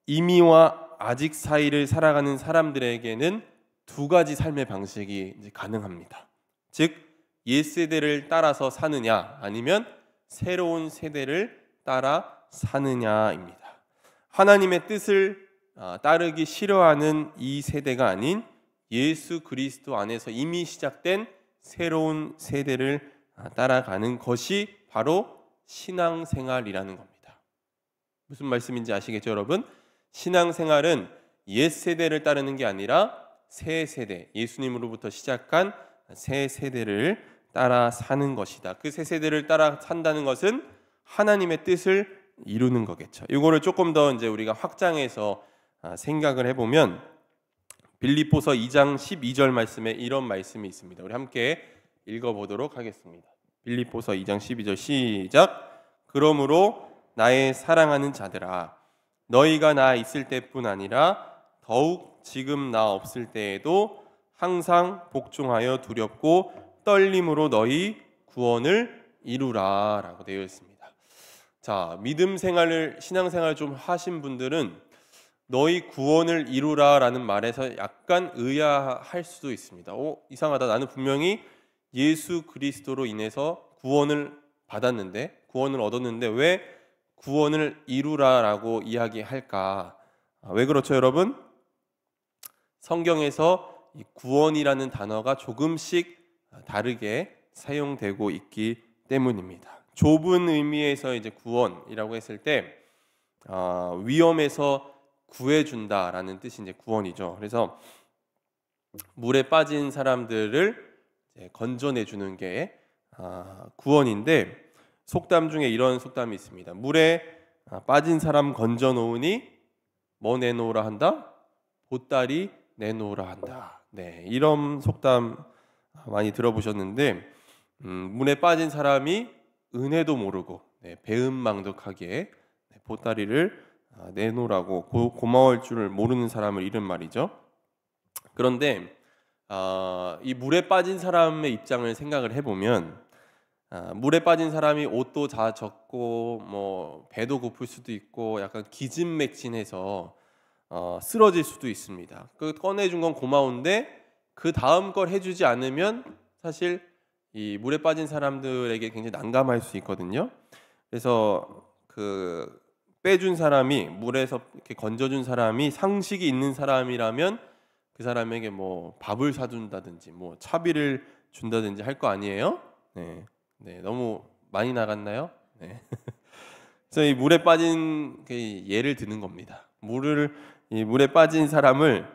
[SPEAKER 2] 이미와 아직 사이를 살아가는 사람들에게는 두 가지 삶의 방식이 이제 가능합니다. 즉 옛 세대를 따라서 사느냐, 아니면 새로운 세대를 따라 사느냐입니다. 하나님의 뜻을 따르기 싫어하는 이 세대가 아닌 예수 그리스도 안에서 이미 시작된 새로운 세대를 따라가는 것이 바로 신앙생활이라는 겁니다. 무슨 말씀인지 아시겠죠, 여러분? 신앙생활은 옛 세대를 따르는 게 아니라 새 세대, 예수님으로부터 시작한 새 세대를 따라 사는 것이다. 그 새 세대를 따라 산다는 것은 하나님의 뜻을 이루는 거겠죠. 이거를 조금 더 이제 우리가 확장해서 생각을 해보면 빌립보서 2장 12절 말씀에 이런 말씀이 있습니다. 우리 함께 읽어보도록 하겠습니다. 빌립보서 2장 12절 시작. 그러므로 나의 사랑하는 자들아, 너희가 나 있을 때뿐 아니라 더욱 지금 나 없을 때에도 항상 복종하여 두렵고 떨림으로 너희 구원을 이루라 라고 되어 있습니다. 자, 믿음 생활을, 신앙생활을 좀 하신 분들은 너희 구원을 이루라 라는 말에서 약간 의아할 수도 있습니다. 이상하다. 나는 분명히 예수 그리스도로 인해서 구원을 받았는데, 구원을 얻었는데 왜 구원을 이루라 라고 이야기할까? 왜 그렇죠, 여러분? 성경에서 이 구원이라는 단어가 조금씩 다르게 사용되고 있기 때문입니다. 좁은 의미에서 이제 구원이라고 했을 때 위험에서 구해준다라는 뜻이 이제 구원이죠. 그래서 물에 빠진 사람들을 이제 건져내주는 게 구원인데, 속담 중에 이런 속담이 있습니다. 물에 빠진 사람 건져 놓으니 뭐 내놓으라 한다? 보따리 내놓으라 한다. 네, 이런 속담 많이 들어보셨는데, 물에 빠진 사람이 은혜도 모르고 배은망덕하게 보따리를 내놓으라고 고마울 줄을 모르는 사람을 이른 말이죠. 그런데 이 물에 빠진 사람의 입장을 생각을 해보면, 물에 빠진 사람이 옷도 다 젖고 뭐 배도 고플 수도 있고 약간 기진맥진해서 쓰러질 수도 있습니다. 그 꺼내준 건 고마운데 그 다음 걸 해주지 않으면 사실 이 물에 빠진 사람들에게 굉장히 난감할 수 있거든요. 그래서 그 빼준 사람이, 물에서 이렇게 건져준 사람이 상식이 있는 사람이라면 그 사람에게 뭐 밥을 사준다든지 뭐 차비를 준다든지 할 거 아니에요? 네, 너무 많이 나갔나요? 네. 그래서 이 물에 빠진 예를 드는 겁니다. 이 물에 빠진 사람을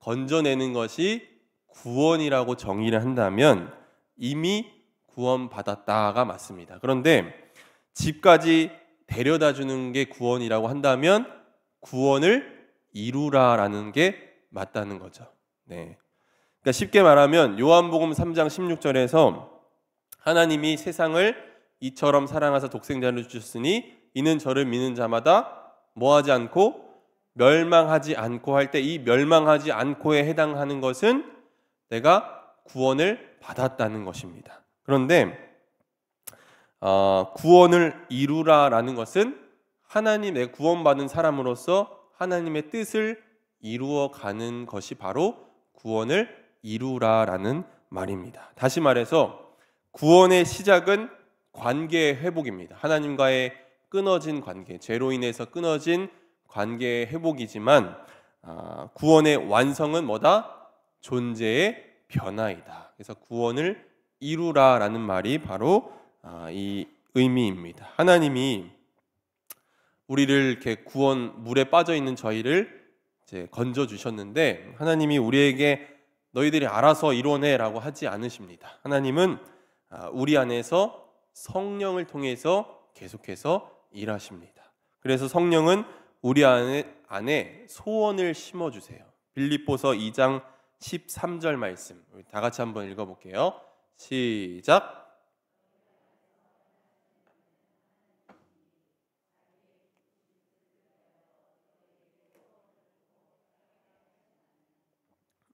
[SPEAKER 2] 건져내는 것이 구원이라고 정의를 한다면 이미 구원받았다가 맞습니다. 그런데 집까지 데려다 주는 게 구원이라고 한다면 구원을 이루라라는 게 맞다는 거죠. 네. 그러니까 쉽게 말하면 요한복음 3장 16절에서 하나님이 세상을 이처럼 사랑하사 독생자를 주셨으니 이는 저를 믿는 자마다 뭐하지 않고 멸망하지 않고 할 때, 이 멸망하지 않고에 해당하는 것은 내가 구원을 받았다는 것입니다. 그런데 구원을 이루라라는 것은 하나님의 구원받은 사람으로서 하나님의 뜻을 이루어가는 것이 바로 구원을 이루라라는 말입니다. 다시 말해서 구원의 시작은 관계의 회복입니다. 하나님과의 끊어진 관계, 죄로 인해서 끊어진 관계의 회복이지만 구원의 완성은 뭐다? 존재의 변화이다. 그래서 구원을 이루라라는 말이 바로 이 의미입니다. 하나님이 우리를 이렇게 구원 물에 빠져 있는 저희를 이제 건져 주셨는데 하나님이 우리에게 너희들이 알아서 이뤄내라고 하지 않으십니다. 하나님은 우리 안에서 성령을 통해서 계속해서 일하십니다. 그래서 성령은 우리 안에 소원을 심어주세요. 빌립보서 2장 13절 말씀 우리 다 같이 한번 읽어볼게요. 시작.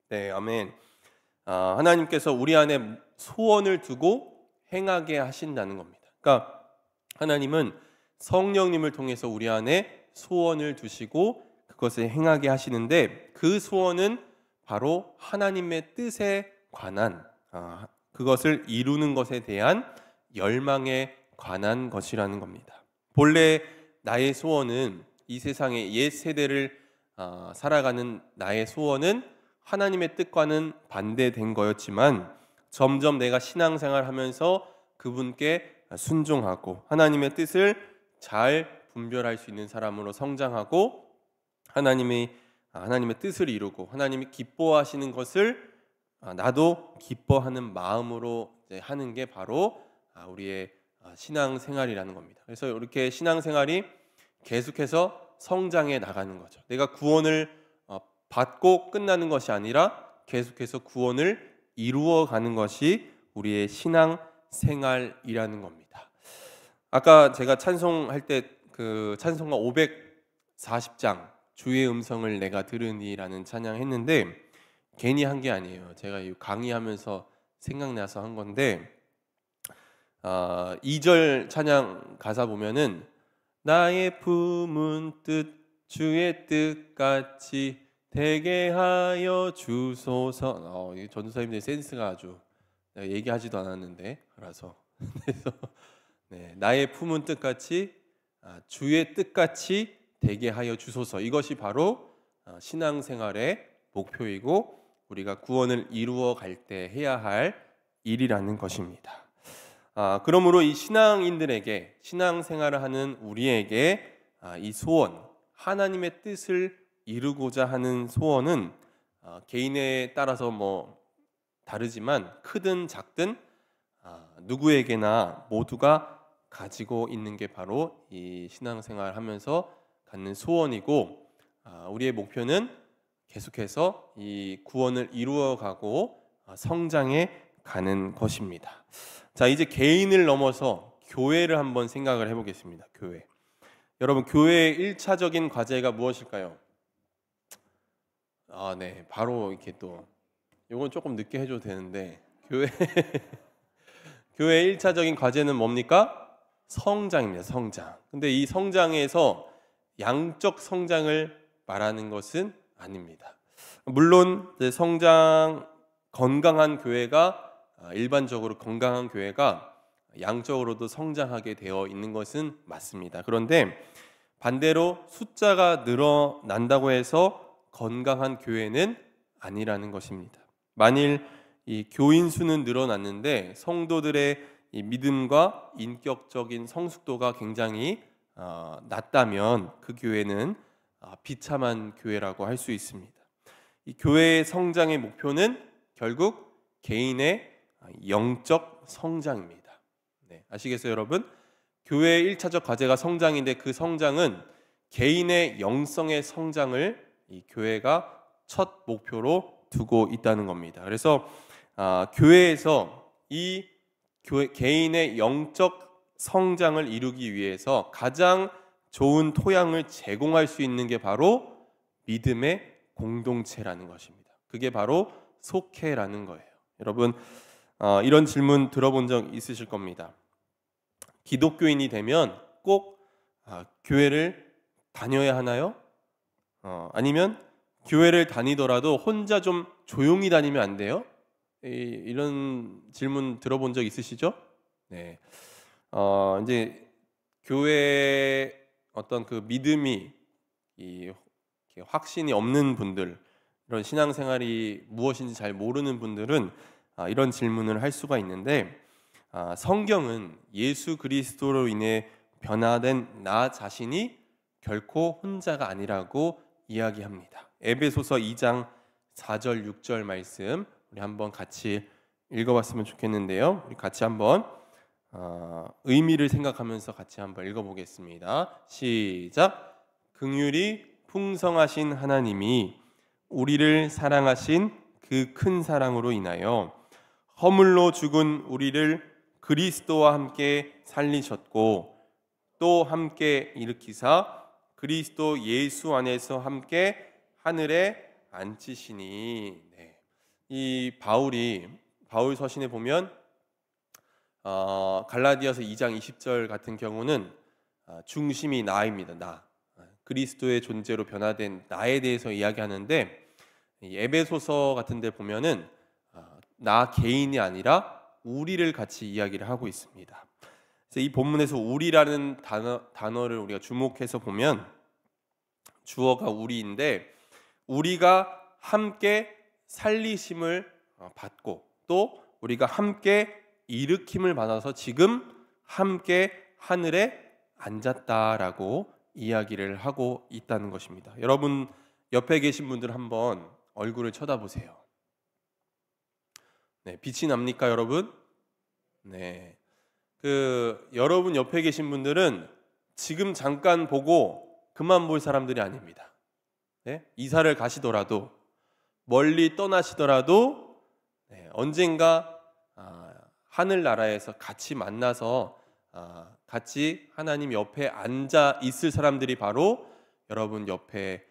[SPEAKER 2] 네, 아멘. 하나님께서 우리 안에 소원을 두고 행하게 하신다는 겁니다. 그러니까 하나님은 성령님을 통해서 우리 안에 소원을 두시고 그것을 행하게 하시는데 그 소원은 바로 하나님의 뜻에 관한 그것을 이루는 것에 대한 열망에 관한 것이라는 겁니다. 본래 나의 소원은 이 세상의 옛 세대를 살아가는 나의 소원은 하나님의 뜻과는 반대된 거였지만 점점 내가 신앙생활하면서 그분께 순종하고 하나님의 뜻을 잘 분별할 수 있는 사람으로 성장하고 하나님의 뜻을 이루고 하나님이 기뻐하시는 것을 나도 기뻐하는 마음으로 이제 하는 게 바로 우리의 신앙생활이라는 겁니다. 그래서 이렇게 신앙생활이 계속해서 성장해 나가는 거죠. 내가 구원을 받고 끝나는 것이 아니라 계속해서 구원을 이루어가는 것이 우리의 신앙생활이라는 겁니다. 아까 제가 찬송할 때 그 찬송가 540장 주의 음성을 내가 들으니라는 찬양했는데 괜히 한 게 아니에요. 제가 강의하면서 생각나서 한 건데 2절 찬양 가사 보면은 나의 품은 뜻 주의 뜻같이 되게 하여 주소서. 전도사님들 센스가 아주 내가 얘기하지도 않았는데 알아서 그래서 나의 품은 뜻같이 주의 뜻같이 되게 하여 주소서. 이것이 바로 신앙생활의 목표이고 우리가 구원을 이루어 갈 때 해야 할 일이라는 것입니다. 그러므로 이 신앙인들에게 신앙생활을 하는 우리에게 이 소원 하나님의 뜻을 이루고자 하는 소원은 개인에 따라서 다르지만 크든 작든 누구에게나 모두가 가지고 있는 게 바로 이 신앙생활 하면서 갖는 소원이고 우리의 목표는 계속해서 이 구원을 이루어가고 성장해 가는 것입니다. 자, 이제 개인을 넘어서 교회를 한번 생각을 해보겠습니다. 교회. 여러분, 교회의 1차적인 과제가 무엇일까요? 네, 바로 이렇게 또 이건 조금 늦게 해줘도 되는데 교회의 1차적인 과제는 뭡니까? 성장입니다. 성장. 근데 이 성장에서 양적 성장을 말하는 것은 아닙니다. 물론 건강한 교회가 일반적으로 건강한 교회가 양적으로도 성장하게 되어 있는 것은 맞습니다. 그런데 반대로 숫자가 늘어난다고 해서 건강한 교회는 아니라는 것입니다. 만일 이 교인 수는 늘어났는데 성도들의 이 믿음과 인격적인 성숙도가 굉장히 낮다면 그 교회는 비참한 교회라고 할 수 있습니다. 이 교회의 성장의 목표는 결국 개인의 영적 성장입니다. 네, 아시겠어요, 여러분? 교회의 1차적 과제가 성장인데 그 성장은 개인의 영성의 성장을 이 교회가 첫 목표로 두고 있다는 겁니다. 그래서 교회에서 이 개인의 영적 성장을 이루기 위해서 가장 좋은 토양을 제공할 수 있는 게 바로 믿음의 공동체라는 것입니다. 그게 바로 속회라는 거예요. 여러분, 이런 질문 들어본 적 있으실 겁니다. 기독교인이 되면 꼭 교회를 다녀야 하나요? 아니면 교회를 다니더라도 혼자 좀 조용히 다니면 안 돼요? 이런 질문 들어본 적 있으시죠? 네. 이제 교회의 어떤 그 믿음이 확신이 없는 분들, 이런 신앙생활이 무엇인지 잘 모르는 분들은 이런 질문을 할 수가 있는데 성경은 예수 그리스도로 인해 변화된 나 자신이 결코 혼자가 아니라고 이야기합니다. 에베소서 2장 4절 6절 말씀 우리 한번 같이 읽어봤으면 좋겠는데요. 우리 같이 한번 의미를 생각하면서 같이 한번 읽어보겠습니다. 시작. 긍휼이 풍성하신 하나님이 우리를 사랑하신 그 큰 사랑으로 인하여 허물로 죽은 우리를 그리스도와 함께 살리셨고 또 함께 일으키사 그리스도 예수 안에서 함께 하늘에 앉히시니. 네. 이 바울 서신에 보면 갈라디아서 2장 20절 같은 경우는 중심이 나입니다. 나. 그리스도의 존재로 변화된 나에 대해서 이야기하는데 에베소서 같은 데 보면은 나 개인이 아니라 우리를 같이 이야기를 하고 있습니다. 그래서 이 본문에서 우리라는 단어를 우리가 주목해서 보면 주어가 우리인데 우리가 함께 살리심을 받고 또 우리가 함께 일으킴을 받아서 지금 함께 하늘에 앉았다라고 이야기를 하고 있다는 것입니다. 여러분 옆에 계신 분들 한번 얼굴을 쳐다보세요. 네, 빛이 납니까, 여러분? 네. 여러분 옆에 계신 분들은 지금 잠깐 보고 그만 볼 사람들이 아닙니다. 네? 이사를 가시더라도 멀리 떠나시더라도 언젠가 하늘나라에서 같이 만나서 같이 하나님 옆에 앉아 있을 사람들이 바로 여러분 옆에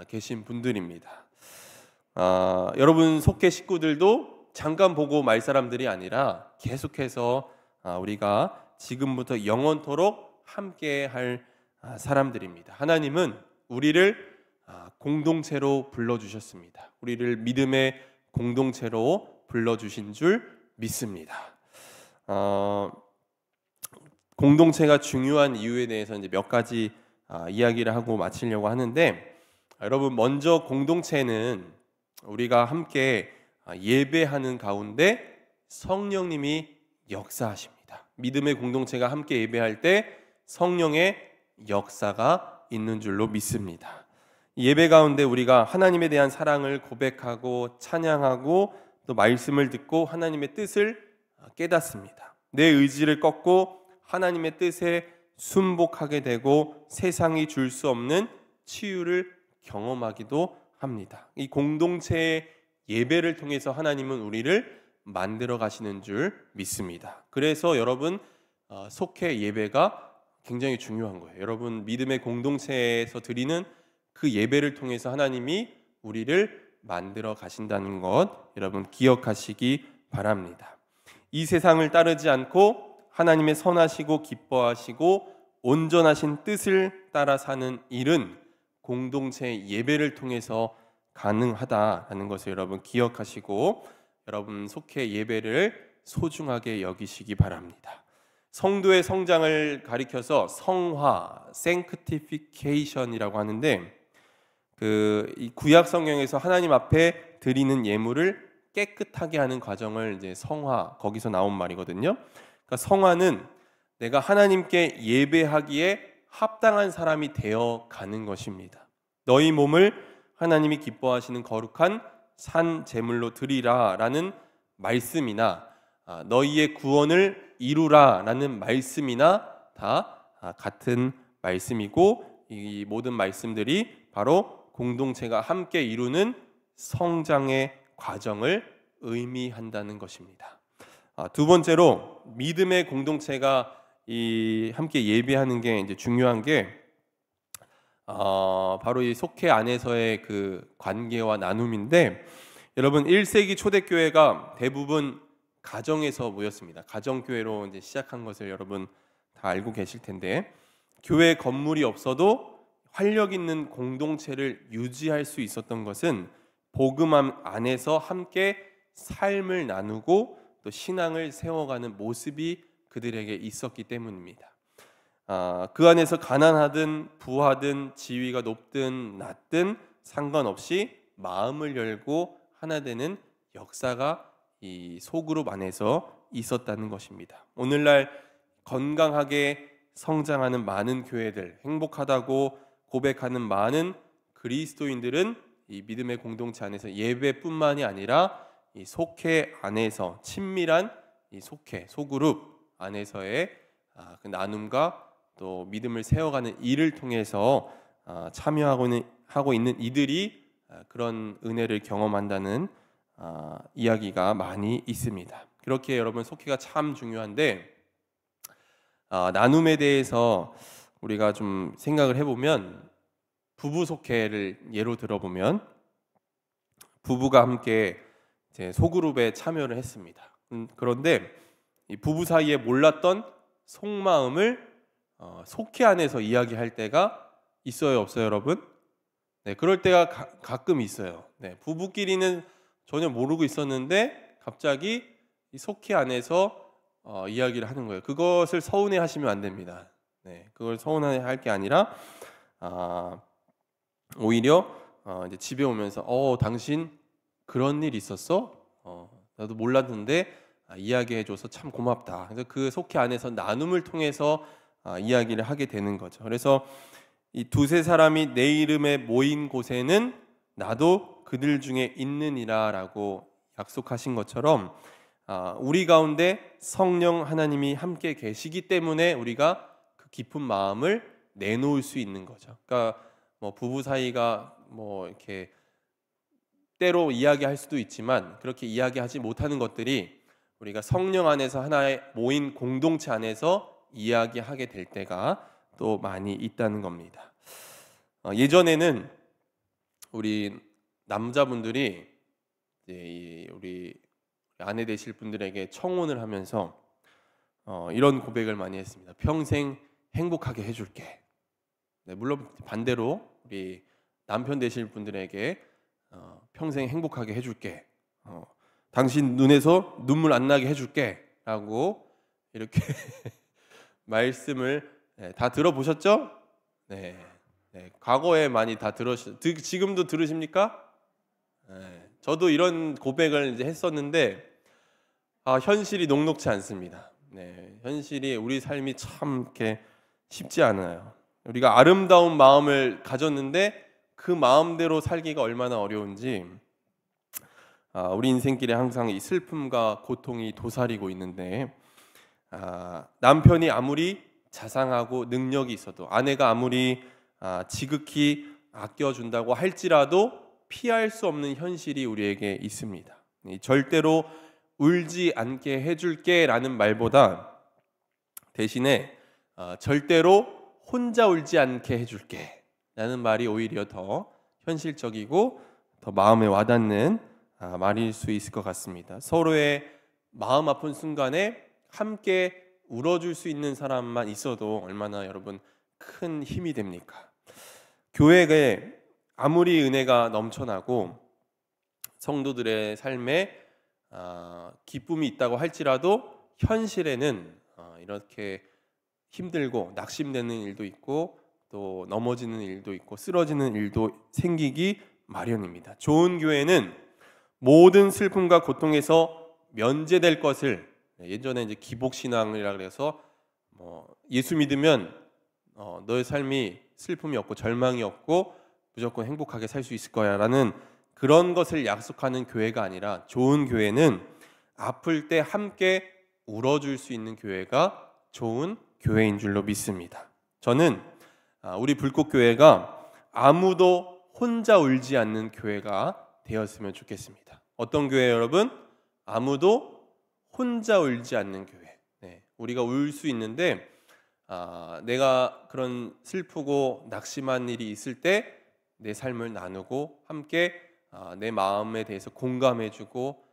[SPEAKER 2] 계신 분들입니다. 여러분 속해 식구들도 잠깐 보고 말 사람들이 아니라 계속해서 우리가 지금부터 영원토록 함께 할 사람들입니다. 하나님은 우리를 공동체로 불러주셨습니다. 우리를 믿음의 공동체로 불러주신 줄 믿습니다. 공동체가 중요한 이유에 대해서 이제 몇 가지 이야기를 하고 마치려고 하는데 여러분 먼저 공동체는 우리가 함께 예배하는 가운데 성령님이 역사하십니다. 믿음의 공동체가 함께 예배할 때 성령의 역사가 있는 줄로 믿습니다. 예배 가운데 우리가 하나님에 대한 사랑을 고백하고 찬양하고 또 말씀을 듣고 하나님의 뜻을 깨닫습니다. 내 의지를 꺾고 하나님의 뜻에 순복하게 되고 세상이 줄 수 없는 치유를 경험하기도 합니다. 이 공동체의 예배를 통해서 하나님은 우리를 만들어 가시는 줄 믿습니다. 그래서 여러분 속회 예배가 굉장히 중요한 거예요. 여러분 믿음의 공동체에서 드리는 그 예배를 통해서 하나님이 우리를 만들어 가신다는 것 여러분 기억하시기 바랍니다. 이 세상을 따르지 않고 하나님의 선하시고 기뻐하시고 온전하신 뜻을 따라 사는 일은 공동체 예배를 통해서 가능하다라는 것을 여러분 기억하시고 여러분 속해 예배를 소중하게 여기시기 바랍니다. 성도의 성장을 가리켜서 성화, sanctification이라고 하는데 이 구약 성경에서 하나님 앞에 드리는 예물을 깨끗하게 하는 과정을 이제 성화 거기서 나온 말이거든요. 그러니까 성화는 내가 하나님께 예배하기에 합당한 사람이 되어 가는 것입니다. 너희 몸을 하나님이 기뻐하시는 거룩한 산 제물로 드리라라는 말씀이나 너희의 구원을 이루라라는 말씀이나 다 같은 말씀이고 이 모든 말씀들이 바로 공동체가 함께 이루는 성장의 과정을 의미한다는 것입니다. 두 번째로 믿음의 공동체가 함께 예배하는 게 이제 중요한 게 바로 이 속회 안에서의 그 관계와 나눔인데 여러분 1세기 초대교회가 대부분 가정에서 모였습니다. 가정교회로 이제 시작한 것을 여러분 다 알고 계실 텐데 교회 건물이 없어도 활력 있는 공동체를 유지할 수 있었던 것은 복음 안에서 함께 삶을 나누고 또 신앙을 세워가는 모습이 그들에게 있었기 때문입니다. 그 안에서 가난하든 부하든 지위가 높든 낮든 상관없이 마음을 열고 하나 되는 역사가 이 소그룹 안에서 있었다는 것입니다. 오늘날 건강하게 성장하는 많은 교회들, 행복하다고 고백하는 많은 그리스도인들은 이 믿음의 공동체 안에서 예배뿐만이 아니라 이 속회 안에서 친밀한 이 속회, 소그룹 안에서의 그 나눔과 또 믿음을 세워가는 일을 통해서 참여하고 있는 이들이 그런 은혜를 경험한다는 이야기가 많이 있습니다. 그렇게 여러분 속회가 참 중요한데 나눔에 대해서 우리가 좀 생각을 해보면 부부 속회를 예로 들어보면 부부가 함께 이제 소그룹에 참여를 했습니다. 그런데 이 부부 사이에 몰랐던 속마음을 속회 안에서 이야기할 때가 있어요, 없어요, 여러분? 네, 그럴 때가 가끔 있어요. 네, 부부끼리는 전혀 모르고 있었는데 갑자기 이 속회 안에서 이야기를 하는 거예요. 그것을 서운해하시면 안 됩니다. 네, 그걸 서운해할 게 아니라 오히려 이제 집에 오면서 당신 그런 일 있었어? 나도 몰랐는데 이야기해줘서 참 고맙다. 그래서 그 속회 안에서 나눔을 통해서 이야기를 하게 되는 거죠. 그래서 이 두세 사람이 내 이름에 모인 곳에는 나도 그들 중에 있느니라라고 약속하신 것처럼 우리 가운데 성령 하나님이 함께 계시기 때문에 우리가 그 깊은 마음을 내놓을 수 있는 거죠. 그러니까 뭐 부부 사이가 뭐 이렇게 때로 이야기할 수도 있지만 그렇게 이야기하지 못하는 것들이 우리가 성령 안에서 하나의 모인 공동체 안에서 이야기하게 될 때가 또 많이 있다는 겁니다. 예전에는 우리 남자분들이 이제 우리 아내 되실 분들에게 청혼을 하면서 이런 고백을 많이 했습니다. 평생 행복하게 해줄게. 네, 물론 반대로 우리 남편 되실 분들에게 평생 행복하게 해줄게. 당신 눈에서 눈물 안 나게 해줄게. 라고 이렇게 말씀을 다 들어보셨죠? 네, 과거에 많이 다 지금도 들으십니까? 네, 저도 이런 고백을 이제 했었는데 현실이 녹록지 않습니다. 네, 현실이 우리 삶이 참 이렇게 쉽지 않아요. 우리가 아름다운 마음을 가졌는데 그 마음대로 살기가 얼마나 어려운지 우리 인생길에 항상 이 슬픔과 고통이 도사리고 있는데 남편이 아무리 자상하고 능력이 있어도 아내가 아무리 지극히 아껴준다고 할지라도 피할 수 없는 현실이 우리에게 있습니다. 절대로 울지 않게 해줄게 라는 말보다 대신에 절대로 혼자 울지 않게 해줄게 라는 말이 오히려 더 현실적이고 더 마음에 와닿는 말일 수 있을 것 같습니다. 서로의 마음 아픈 순간에 함께 울어줄 수 있는 사람만 있어도 얼마나 여러분 큰 힘이 됩니까? 교회에 아무리 은혜가 넘쳐나고 성도들의 삶에 기쁨이 있다고 할지라도 현실에는 이렇게 힘들고 낙심되는 일도 있고 또 넘어지는 일도 있고 쓰러지는 일도 생기기 마련입니다. 좋은 교회는 모든 슬픔과 고통에서 면제될 것을 예전에 이제 기복신앙이라 그래서 예수 믿으면 너의 삶이 슬픔이 없고 절망이 없고 무조건 행복하게 살 수 있을 거야라는 그런 것을 약속하는 교회가 아니라 좋은 교회는 아플 때 함께 울어줄 수 있는 교회가 좋은 교회인 줄로 믿습니다. 저는 우리 불꽃교회가 아무도 혼자 울지 않는 교회가 되었으면 좋겠습니다. 어떤 교회 여러분? 아무도 혼자 울지 않는 교회. 네, 우리가 울 수 있는데 내가 그런 슬프고 낙심한 일이 있을 때 내 삶을 나누고 함께 내 마음에 대해서 공감해주고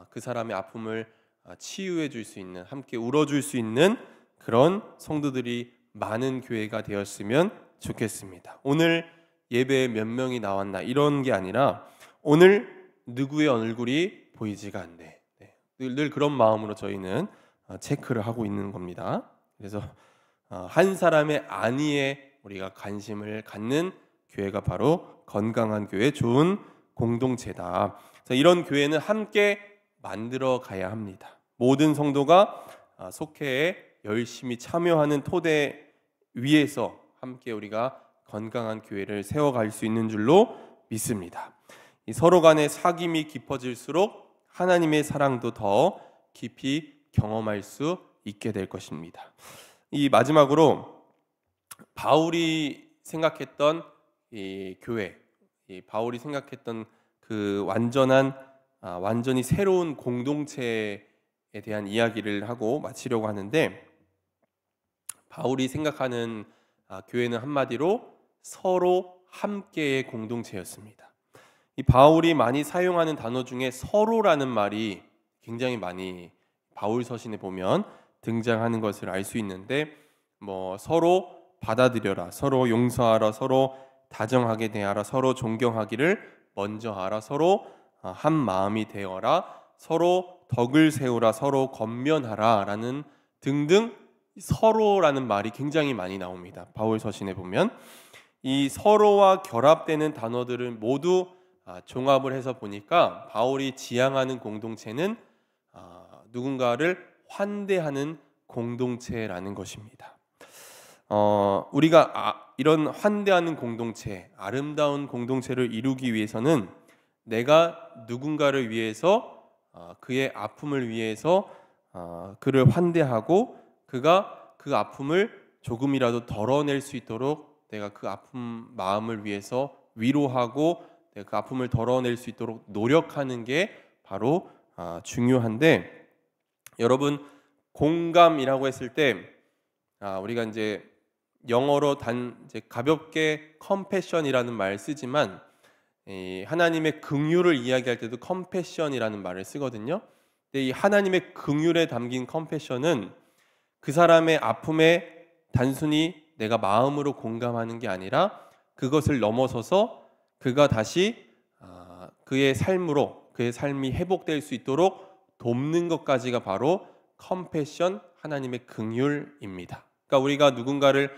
[SPEAKER 2] 그 사람의 아픔을 치유해 줄 수 있는 함께 울어줄 수 있는 그런 성도들이 많은 교회가 되었으면 좋겠습니다. 오늘 예배에 몇 명이 나왔나 이런 게 아니라 오늘 누구의 얼굴이 보이지가 않네. 늘 그런 마음으로 저희는 체크를 하고 있는 겁니다. 그래서 한 사람의 안위에 우리가 관심을 갖는 교회가 바로 건강한 교회, 좋은 공동체다. 이런 교회는 함께 만들어 가야 합니다. 모든 성도가 속회에 열심히 참여하는 토대 위에서 함께 우리가 건강한 교회를 세워갈 수 있는 줄로 믿습니다. 이 서로 간의 사귐이 깊어질수록 하나님의 사랑도 더 깊이 경험할 수 있게 될 것입니다. 이 마지막으로 바울이 생각했던 이 교회, 이 바울이 생각했던 그 완전히 새로운 공동체에 대한 이야기를 하고 마치려고 하는데, 바울이 생각하는 교회는 한마디로 서로 함께의 공동체였습니다. 이 바울이 많이 사용하는 단어 중에 서로라는 말이 굉장히 많이 바울 서신에 보면 등장하는 것을 알 수 있는데, 서로 받아들여라, 서로 용서하라, 서로 다정하게 대하라, 서로 존경하기를 먼저 하라, 서로 한 마음이 되어라, 서로 덕을 세우라, 서로 권면하라 라는 등등 서로라는 말이 굉장히 많이 나옵니다. 바울 서신에 보면 이 서로와 결합되는 단어들을 모두 종합을 해서 보니까 바울이 지향하는 공동체는 누군가를 환대하는 공동체라는 것입니다. 우리가 이런 환대하는 공동체, 아름다운 공동체를 이루기 위해서는 내가 누군가를 위해서 그의 아픔을 위해서 그를 환대하고 그가 그 아픔을 조금이라도 덜어낼 수 있도록 내가 그 아픔 마음을 위해서 위로하고 내가 그 아픔을 덜어낼 수 있도록 노력하는 게 바로 중요한데, 여러분 공감이라고 했을 때 우리가 이제 영어로 이제 가볍게 컴패션이라는 말 쓰지만 하나님의 긍휼을 이야기할 때도 컴패션이라는 말을 쓰거든요. 근데 이 하나님의 긍휼에 담긴 컴패션은 그 사람의 아픔에 단순히 내가 마음으로 공감하는 게 아니라 그것을 넘어서서 그가 다시 그의 삶이 회복될 수 있도록 돕는 것까지가 바로 컴패션, 하나님의 긍휼입니다. 그러니까 우리가 누군가를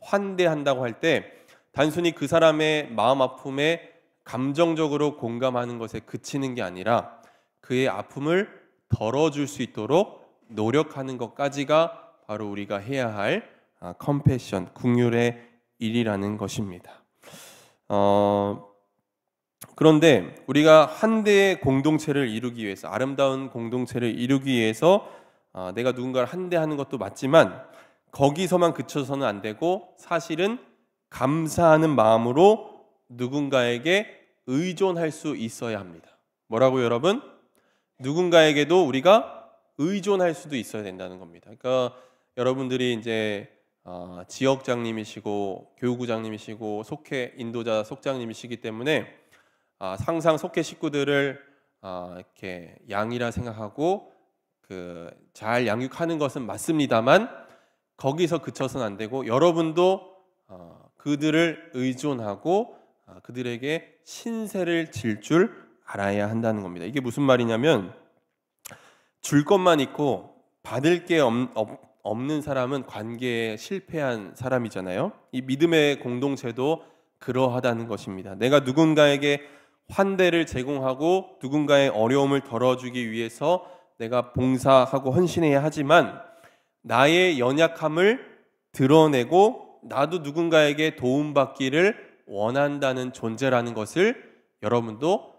[SPEAKER 2] 환대한다고 할 때 단순히 그 사람의 마음 아픔에 감정적으로 공감하는 것에 그치는 게 아니라 그의 아픔을 덜어줄 수 있도록 노력하는 것까지가 바로 우리가 해야 할 컴패션, 긍휼의 일이라는 것입니다. 그런데 우리가 한대의 공동체를 이루기 위해서, 아름다운 공동체를 이루기 위해서 내가 누군가를 환대하는 것도 맞지만 거기서만 그쳐서는 안 되고 사실은 감사하는 마음으로 누군가에게 의존할 수 있어야 합니다. 뭐라고요, 여러분? 누군가에게도 우리가 의존할 수도 있어야 된다는 겁니다. 그러니까 여러분들이 이제 지역장님이시고 교구장님이시고 속회 인도자 속장님이시기 때문에 항상 속회 식구들을 이렇게 양이라 생각하고 잘 양육하는 것은 맞습니다만 거기서 그쳐서는 안 되고 여러분도 그들을 의존하고 그들에게 신세를 질 줄 알아야 한다는 겁니다. 이게 무슨 말이냐면 줄 것만 있고 받을 게 없는 사람은 관계에 실패한 사람이잖아요. 이 믿음의 공동체도 그러하다는 것입니다. 내가 누군가에게 환대를 제공하고 누군가의 어려움을 덜어주기 위해서 내가 봉사하고 헌신해야 하지만 나의 연약함을 드러내고 나도 누군가에게 도움받기를 원한다는 존재라는 것을 여러분도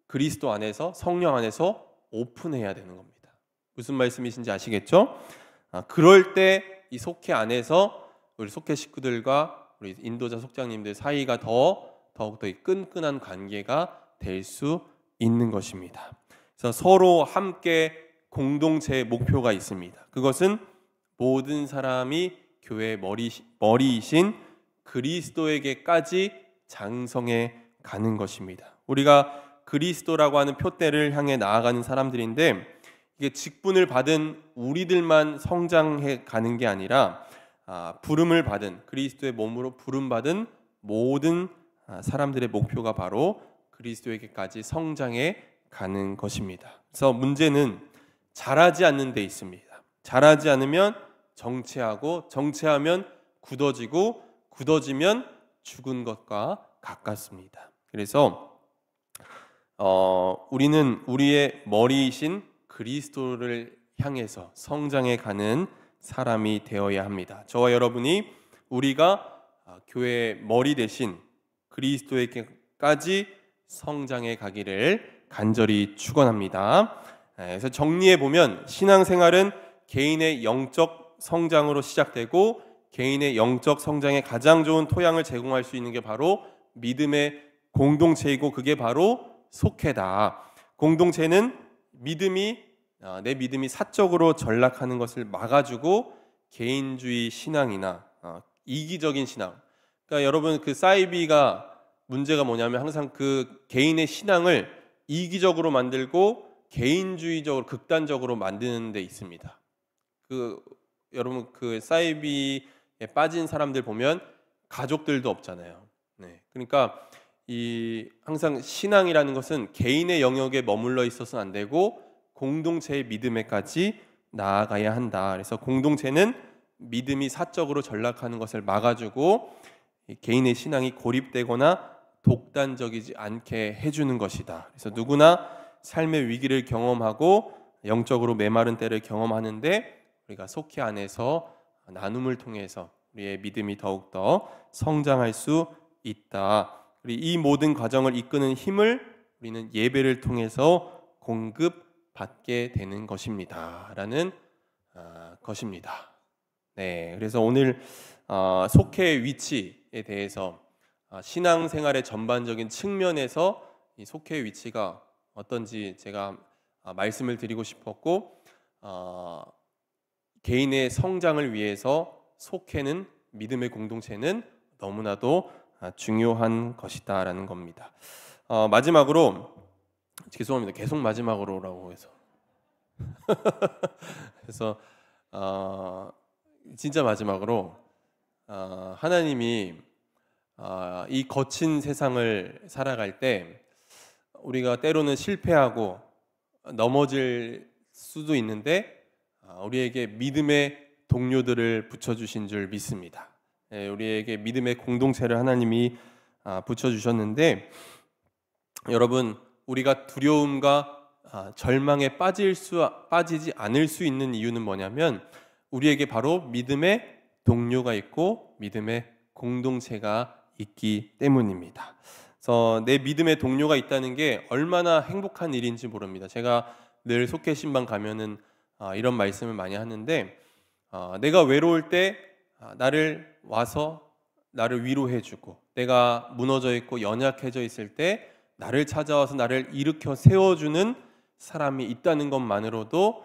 [SPEAKER 2] 그리스도 안에서, 성령 안에서 오픈해야 되는 겁니다. 무슨 말씀이신지 아시겠죠? 그럴 때 이 속회 안에서 우리 속회 식구들과 우리 인도자 속장님들 사이가 더욱더 끈끈한 관계가 될 수 있는 것입니다. 그래서 서로 함께 공동체의 목표가 있습니다. 그것은 모든 사람이 교회의 머리이신 그리스도에게까지 장성해 가는 것입니다. 우리가 그리스도라고 하는 표대를 향해 나아가는 사람들인데 이게 직분을 받은 우리들만 성장해 가는 게 아니라 부름을 받은 그리스도의 몸으로 부름받은 모든 사람들의 목표가 바로 그리스도에게까지 성장해 가는 것입니다. 그래서 문제는 자라지 않는 데 있습니다. 자라지 않으면 정체하고 정체하면 굳어지고 굳어지면 죽은 것과 가깝습니다. 그래서 우리는 우리의 머리이신 그리스도를 향해서 성장해 가는 사람이 되어야 합니다. 저와 여러분이 우리가 교회의 머리 대신 그리스도에게까지 성장해 가기를 간절히 축원합니다. 그래서 정리해 보면 신앙생활은 개인의 영적 성장으로 시작되고 개인의 영적 성장에 가장 좋은 토양을 제공할 수 있는 게 바로 믿음의 공동체이고 그게 바로 속회다. 공동체는 내 믿음이 사적으로 전락하는 것을 막아주고 개인주의 신앙이나 이기적인 신앙. 그러니까 여러분 그 사이비가 문제가 뭐냐면 항상 그 개인의 신앙을 이기적으로 만들고 개인주의적으로 극단적으로 만드는 데 있습니다. 여러분 그 사이비에 빠진 사람들 보면 가족들도 없잖아요. 네. 그러니까 항상 신앙이라는 것은 개인의 영역에 머물러 있어서는 안 되고 공동체의 믿음에까지 나아가야 한다. 그래서 공동체는 믿음이 사적으로 전락하는 것을 막아주고 개인의 신앙이 고립되거나 독단적이지 않게 해주는 것이다. 그래서 누구나 삶의 위기를 경험하고 영적으로 메마른 때를 경험하는데 우리가 속회 안에서 나눔을 통해서 우리의 믿음이 더욱더 성장할 수 있다. 이 모든 과정을 이끄는 힘을 우리는 예배를 통해서 공급받게 되는 것입니다. 라는 것입니다. 네, 그래서 오늘 속회의 위치에 대해서 신앙생활의 전반적인 측면에서 이 속회의 위치가 어떤지 제가 말씀을 드리고 싶었고 개인의 성장을 위해서 속회는 믿음의 공동체는 너무나도 중요한 것이다라는 겁니다. 마지막으로 죄송합니다. 계속 마지막으로라고 해서 그래서 진짜 마지막으로 하나님이 이 거친 세상을 살아갈 때 우리가 때로는 실패하고 넘어질 수도 있는데 우리에게 믿음의 동료들을 붙여주신 줄 믿습니다. 우리에게 믿음의 공동체를 하나님이 붙여주셨는데 여러분 우리가 두려움과 절망에 빠지지 않을 수 있는 이유는 뭐냐면 우리에게 바로 믿음의 동료가 있고 믿음의 공동체가 있기 때문입니다. 그래서 내 믿음의 동료가 있다는 게 얼마나 행복한 일인지 모릅니다. 제가 늘 속회 신방 가면은 이런 말씀을 많이 하는데 내가 외로울 때 나를 와서 나를 위로해주고 내가 무너져 있고 연약해져 있을 때 나를 찾아와서 나를 일으켜 세워주는 사람이 있다는 것만으로도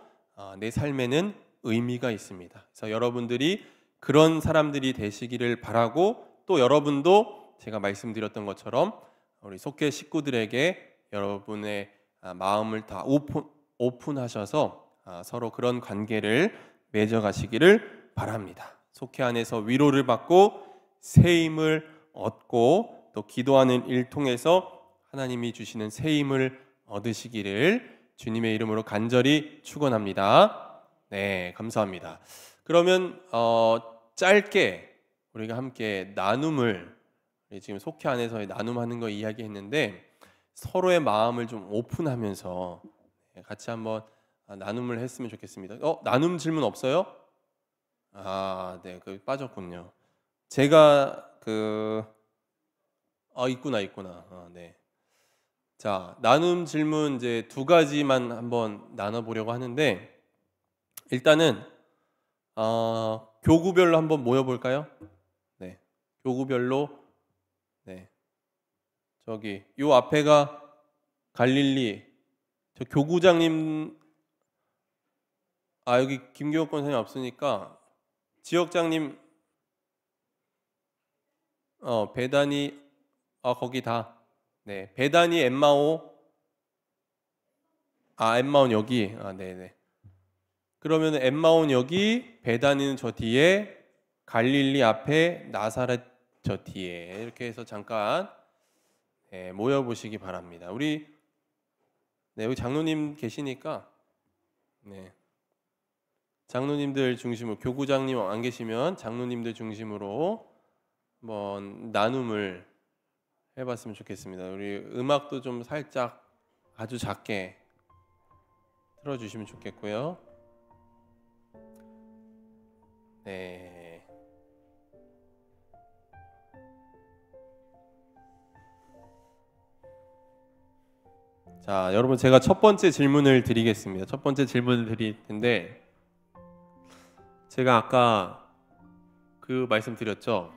[SPEAKER 2] 내 삶에는 의미가 있습니다. 그래서 여러분들이 그런 사람들이 되시기를 바라고 또 여러분도 제가 말씀드렸던 것처럼 우리 속회 식구들에게 여러분의 마음을 다 오픈하셔서 서로 그런 관계를 맺어가시기를 바랍니다. 속회 안에서 위로를 받고 새 힘을 얻고 또 기도하는 일 통해서 하나님이 주시는 새 힘을 얻으시기를 주님의 이름으로 간절히 축원합니다. 네, 감사합니다. 그러면 짧게 우리가 함께 나눔을 지금 속회 안에서 나눔하는 거 이야기했는데 서로의 마음을 좀 오픈하면서 같이 한번 나눔을 했으면 좋겠습니다. 나눔 질문 없어요? 네, 빠졌군요. 제가 있구나. 네. 자, 나눔 질문 이제 두 가지만 한번 나눠보려고 하는데 일단은 교구별로 한번 모여볼까요? 네, 교구별로. 네, 저기 요 앞에가 갈릴리. 저 교구장님. 여기 김교옥 권사님 없으니까 지역장님. 배단이 거기 다. 네, 배단이 엠마오. 엠마온 여기. 네네. 그러면 엠마온 여기, 배단이는 저 뒤에, 갈릴리 앞에, 나사렛 저 뒤에 이렇게 해서 잠깐 모여 보시기 바랍니다. 우리 여기 장로님 계시니까 장로님들 중심으로 교구장님 안 계시면 장로님들 중심으로 한번 나눔을 해봤으면 좋겠습니다. 우리 음악도 좀 살짝 아주 작게 틀어주시면 좋겠고요. 네. 자, 여러분 제가 첫 번째 질문을 드리겠습니다. 첫 번째 질문을 드릴 텐데 제가 아까 그 말씀드렸죠.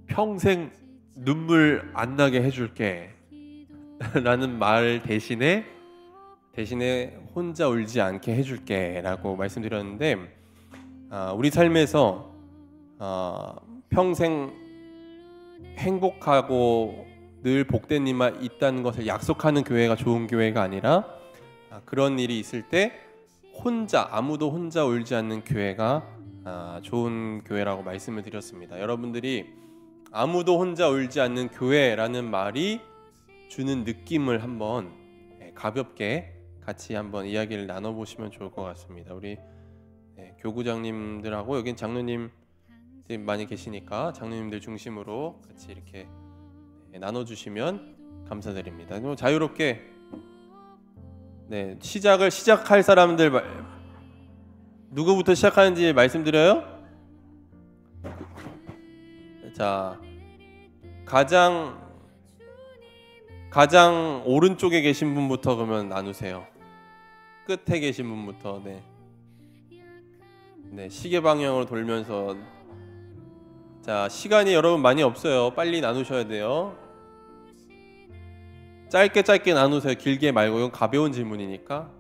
[SPEAKER 2] 평생 눈물 안 나게 해줄게 라는 말 대신에 혼자 울지 않게 해줄게 라고 말씀드렸는데 우리 삶에서 평생 행복하고 늘 복된 일만 있다는 것을 약속하는 교회가 좋은 교회가 아니라 그런 일이 있을 때 아무도 혼자 울지 않는 교회가 좋은 교회라고 말씀을 드렸습니다. 여러분들이 아무도 혼자 울지 않는 교회라는 말이 주는 느낌을 한번 가볍게 같이 한번 이야기를 나눠보시면 좋을 것 같습니다. 우리 교구장님들하고 여긴 장로님 많이 계시니까 장로님들 중심으로 같이 이렇게 나눠주시면 감사드립니다. 자유롭게 시작할 사람들 누구부터 시작하는지 말씀드려요? 자, 가장 오른쪽에 계신 분부터 그러면 나누세요. 끝에 계신 분부터. 네, 시계 방향으로 돌면서. 자, 시간이 여러분 많이 없어요. 빨리 나누셔야 돼요. 짧게 나누세요. 길게 말고. 이건 가벼운 질문이니까.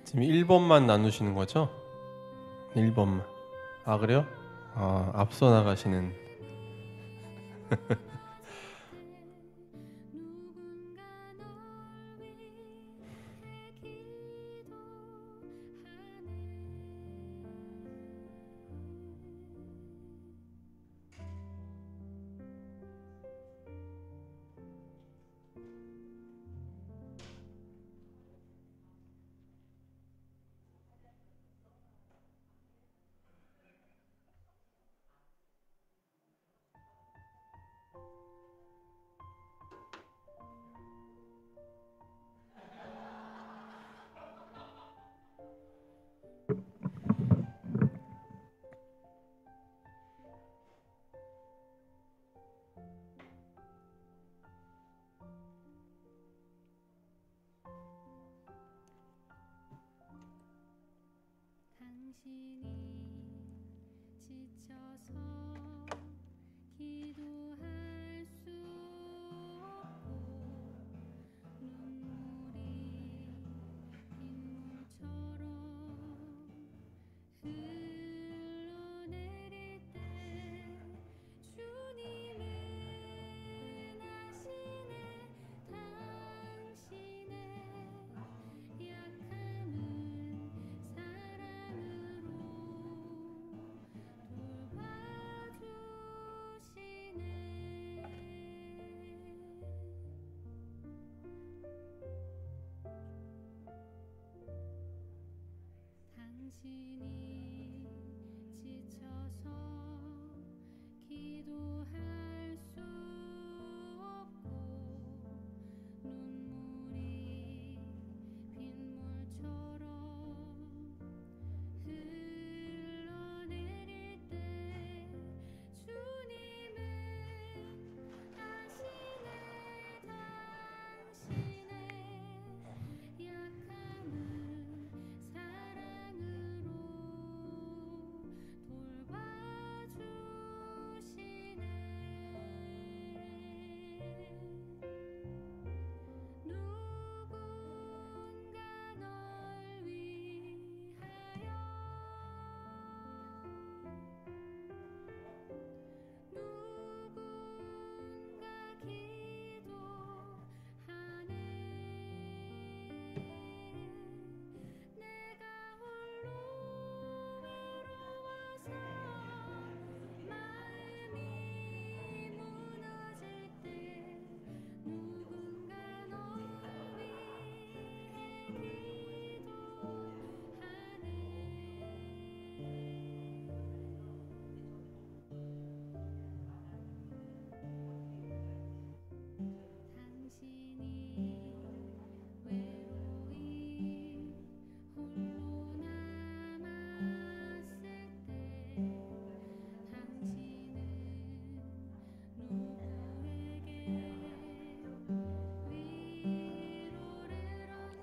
[SPEAKER 2] 지금 1번만 나누시는 거죠? 1번만. 아, 그래요? 앞서 나가시는.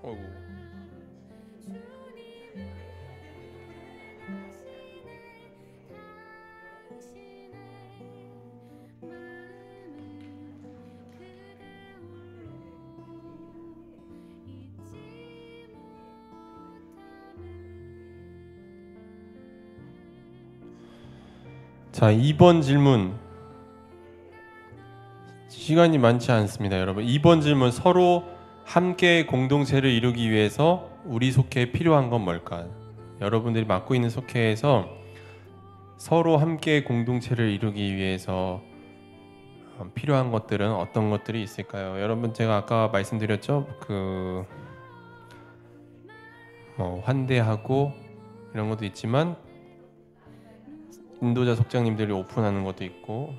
[SPEAKER 2] 어이구. 자, 2번 질문. 시간이 많지 않습니다, 여러분. 2번 질문. 서로 함께 공동체를 이루기 위해서 우리 속회에 필요한 건 뭘까? 여러분들이 맡고 있는 속회에서 서로 함께 공동체를 이루기 위해서 필요한 것들은 어떤 것들이 있을까요? 여러분, 제가 아까 말씀드렸죠? 환대하고 이런 것도 있지만 인도자 속장님들이 오픈하는 것도 있고,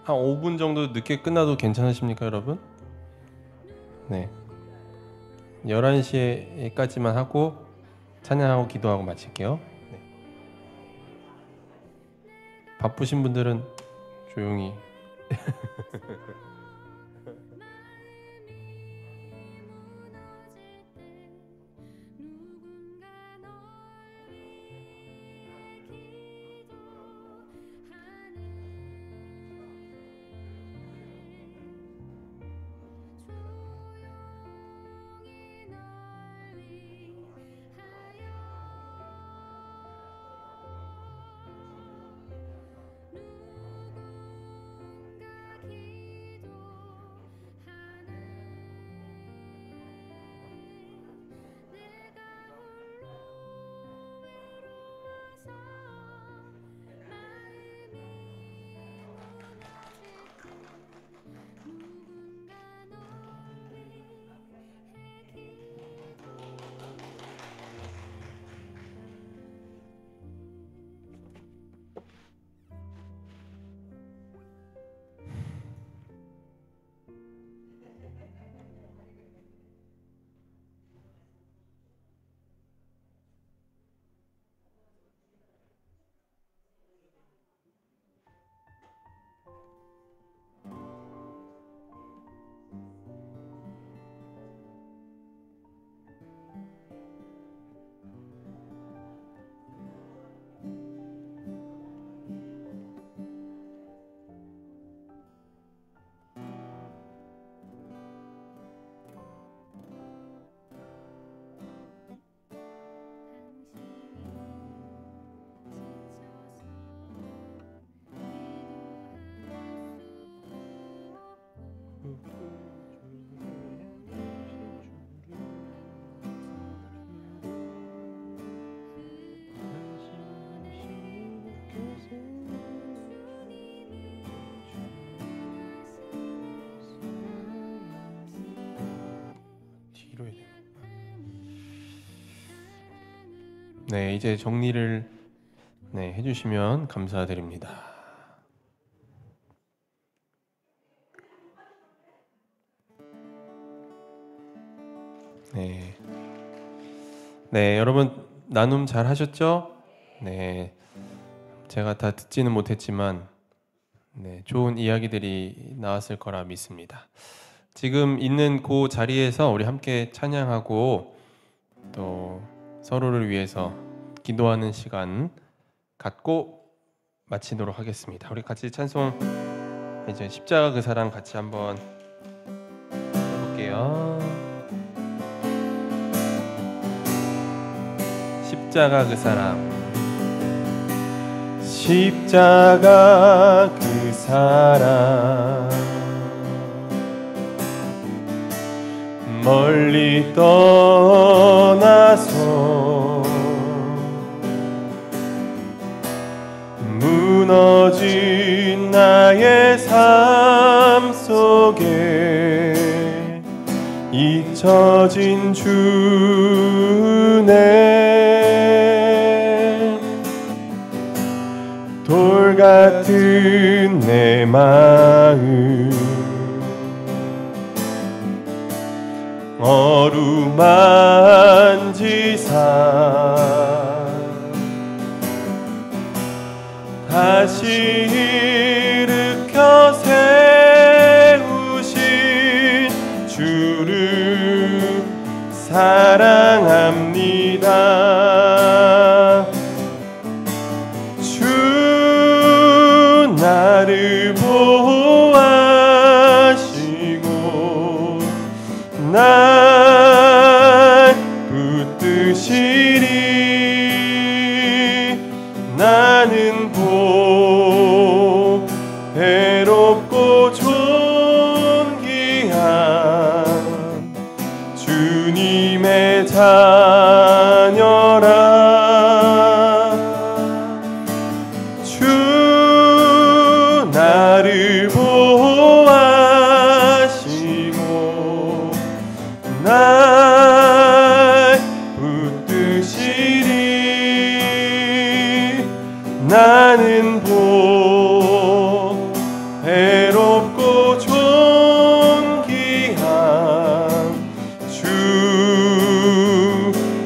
[SPEAKER 2] 한 5분 정도 늦게 끝나도 괜찮으십니까, 여러분? 네. 11시에까지만 하고 찬양하고 기도하고 마칠게요. 네. 바쁘신 분들은 조용히. 네, 이제 정리를 해주시면 감사드립니다. 네, 여러분 나눔 잘 하셨죠? 네, 제가 다 듣지는 못했지만 좋은 이야기들이 나왔을 거라 믿습니다. 지금 있는 그 자리에서 우리 함께 찬양하고 또 서로를 위해서 기도하는 시간 갖고 마치도록 하겠습니다. 우리 같이 찬송 이제 십자가 그 사랑 같이 한번 해볼게요. 십자가 그 사랑. 십자가 그 사랑 멀리 떠나서 무너진 나의 삶 속에 잊혀진 주네 돌 같은 내 마음 어루만지사 다시 일으켜 세우신 주를 사랑합니다. 주 나를 보호하시고 날 붙드시리 나는 외롭고 존귀한 주님의 자녀라 주 나를 보호하시고 날 붙드시리 나는 외롭고 존귀한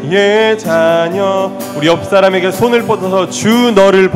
[SPEAKER 2] 주의 자녀 우리 옆 사람에게 손을 뻗어서 주 너를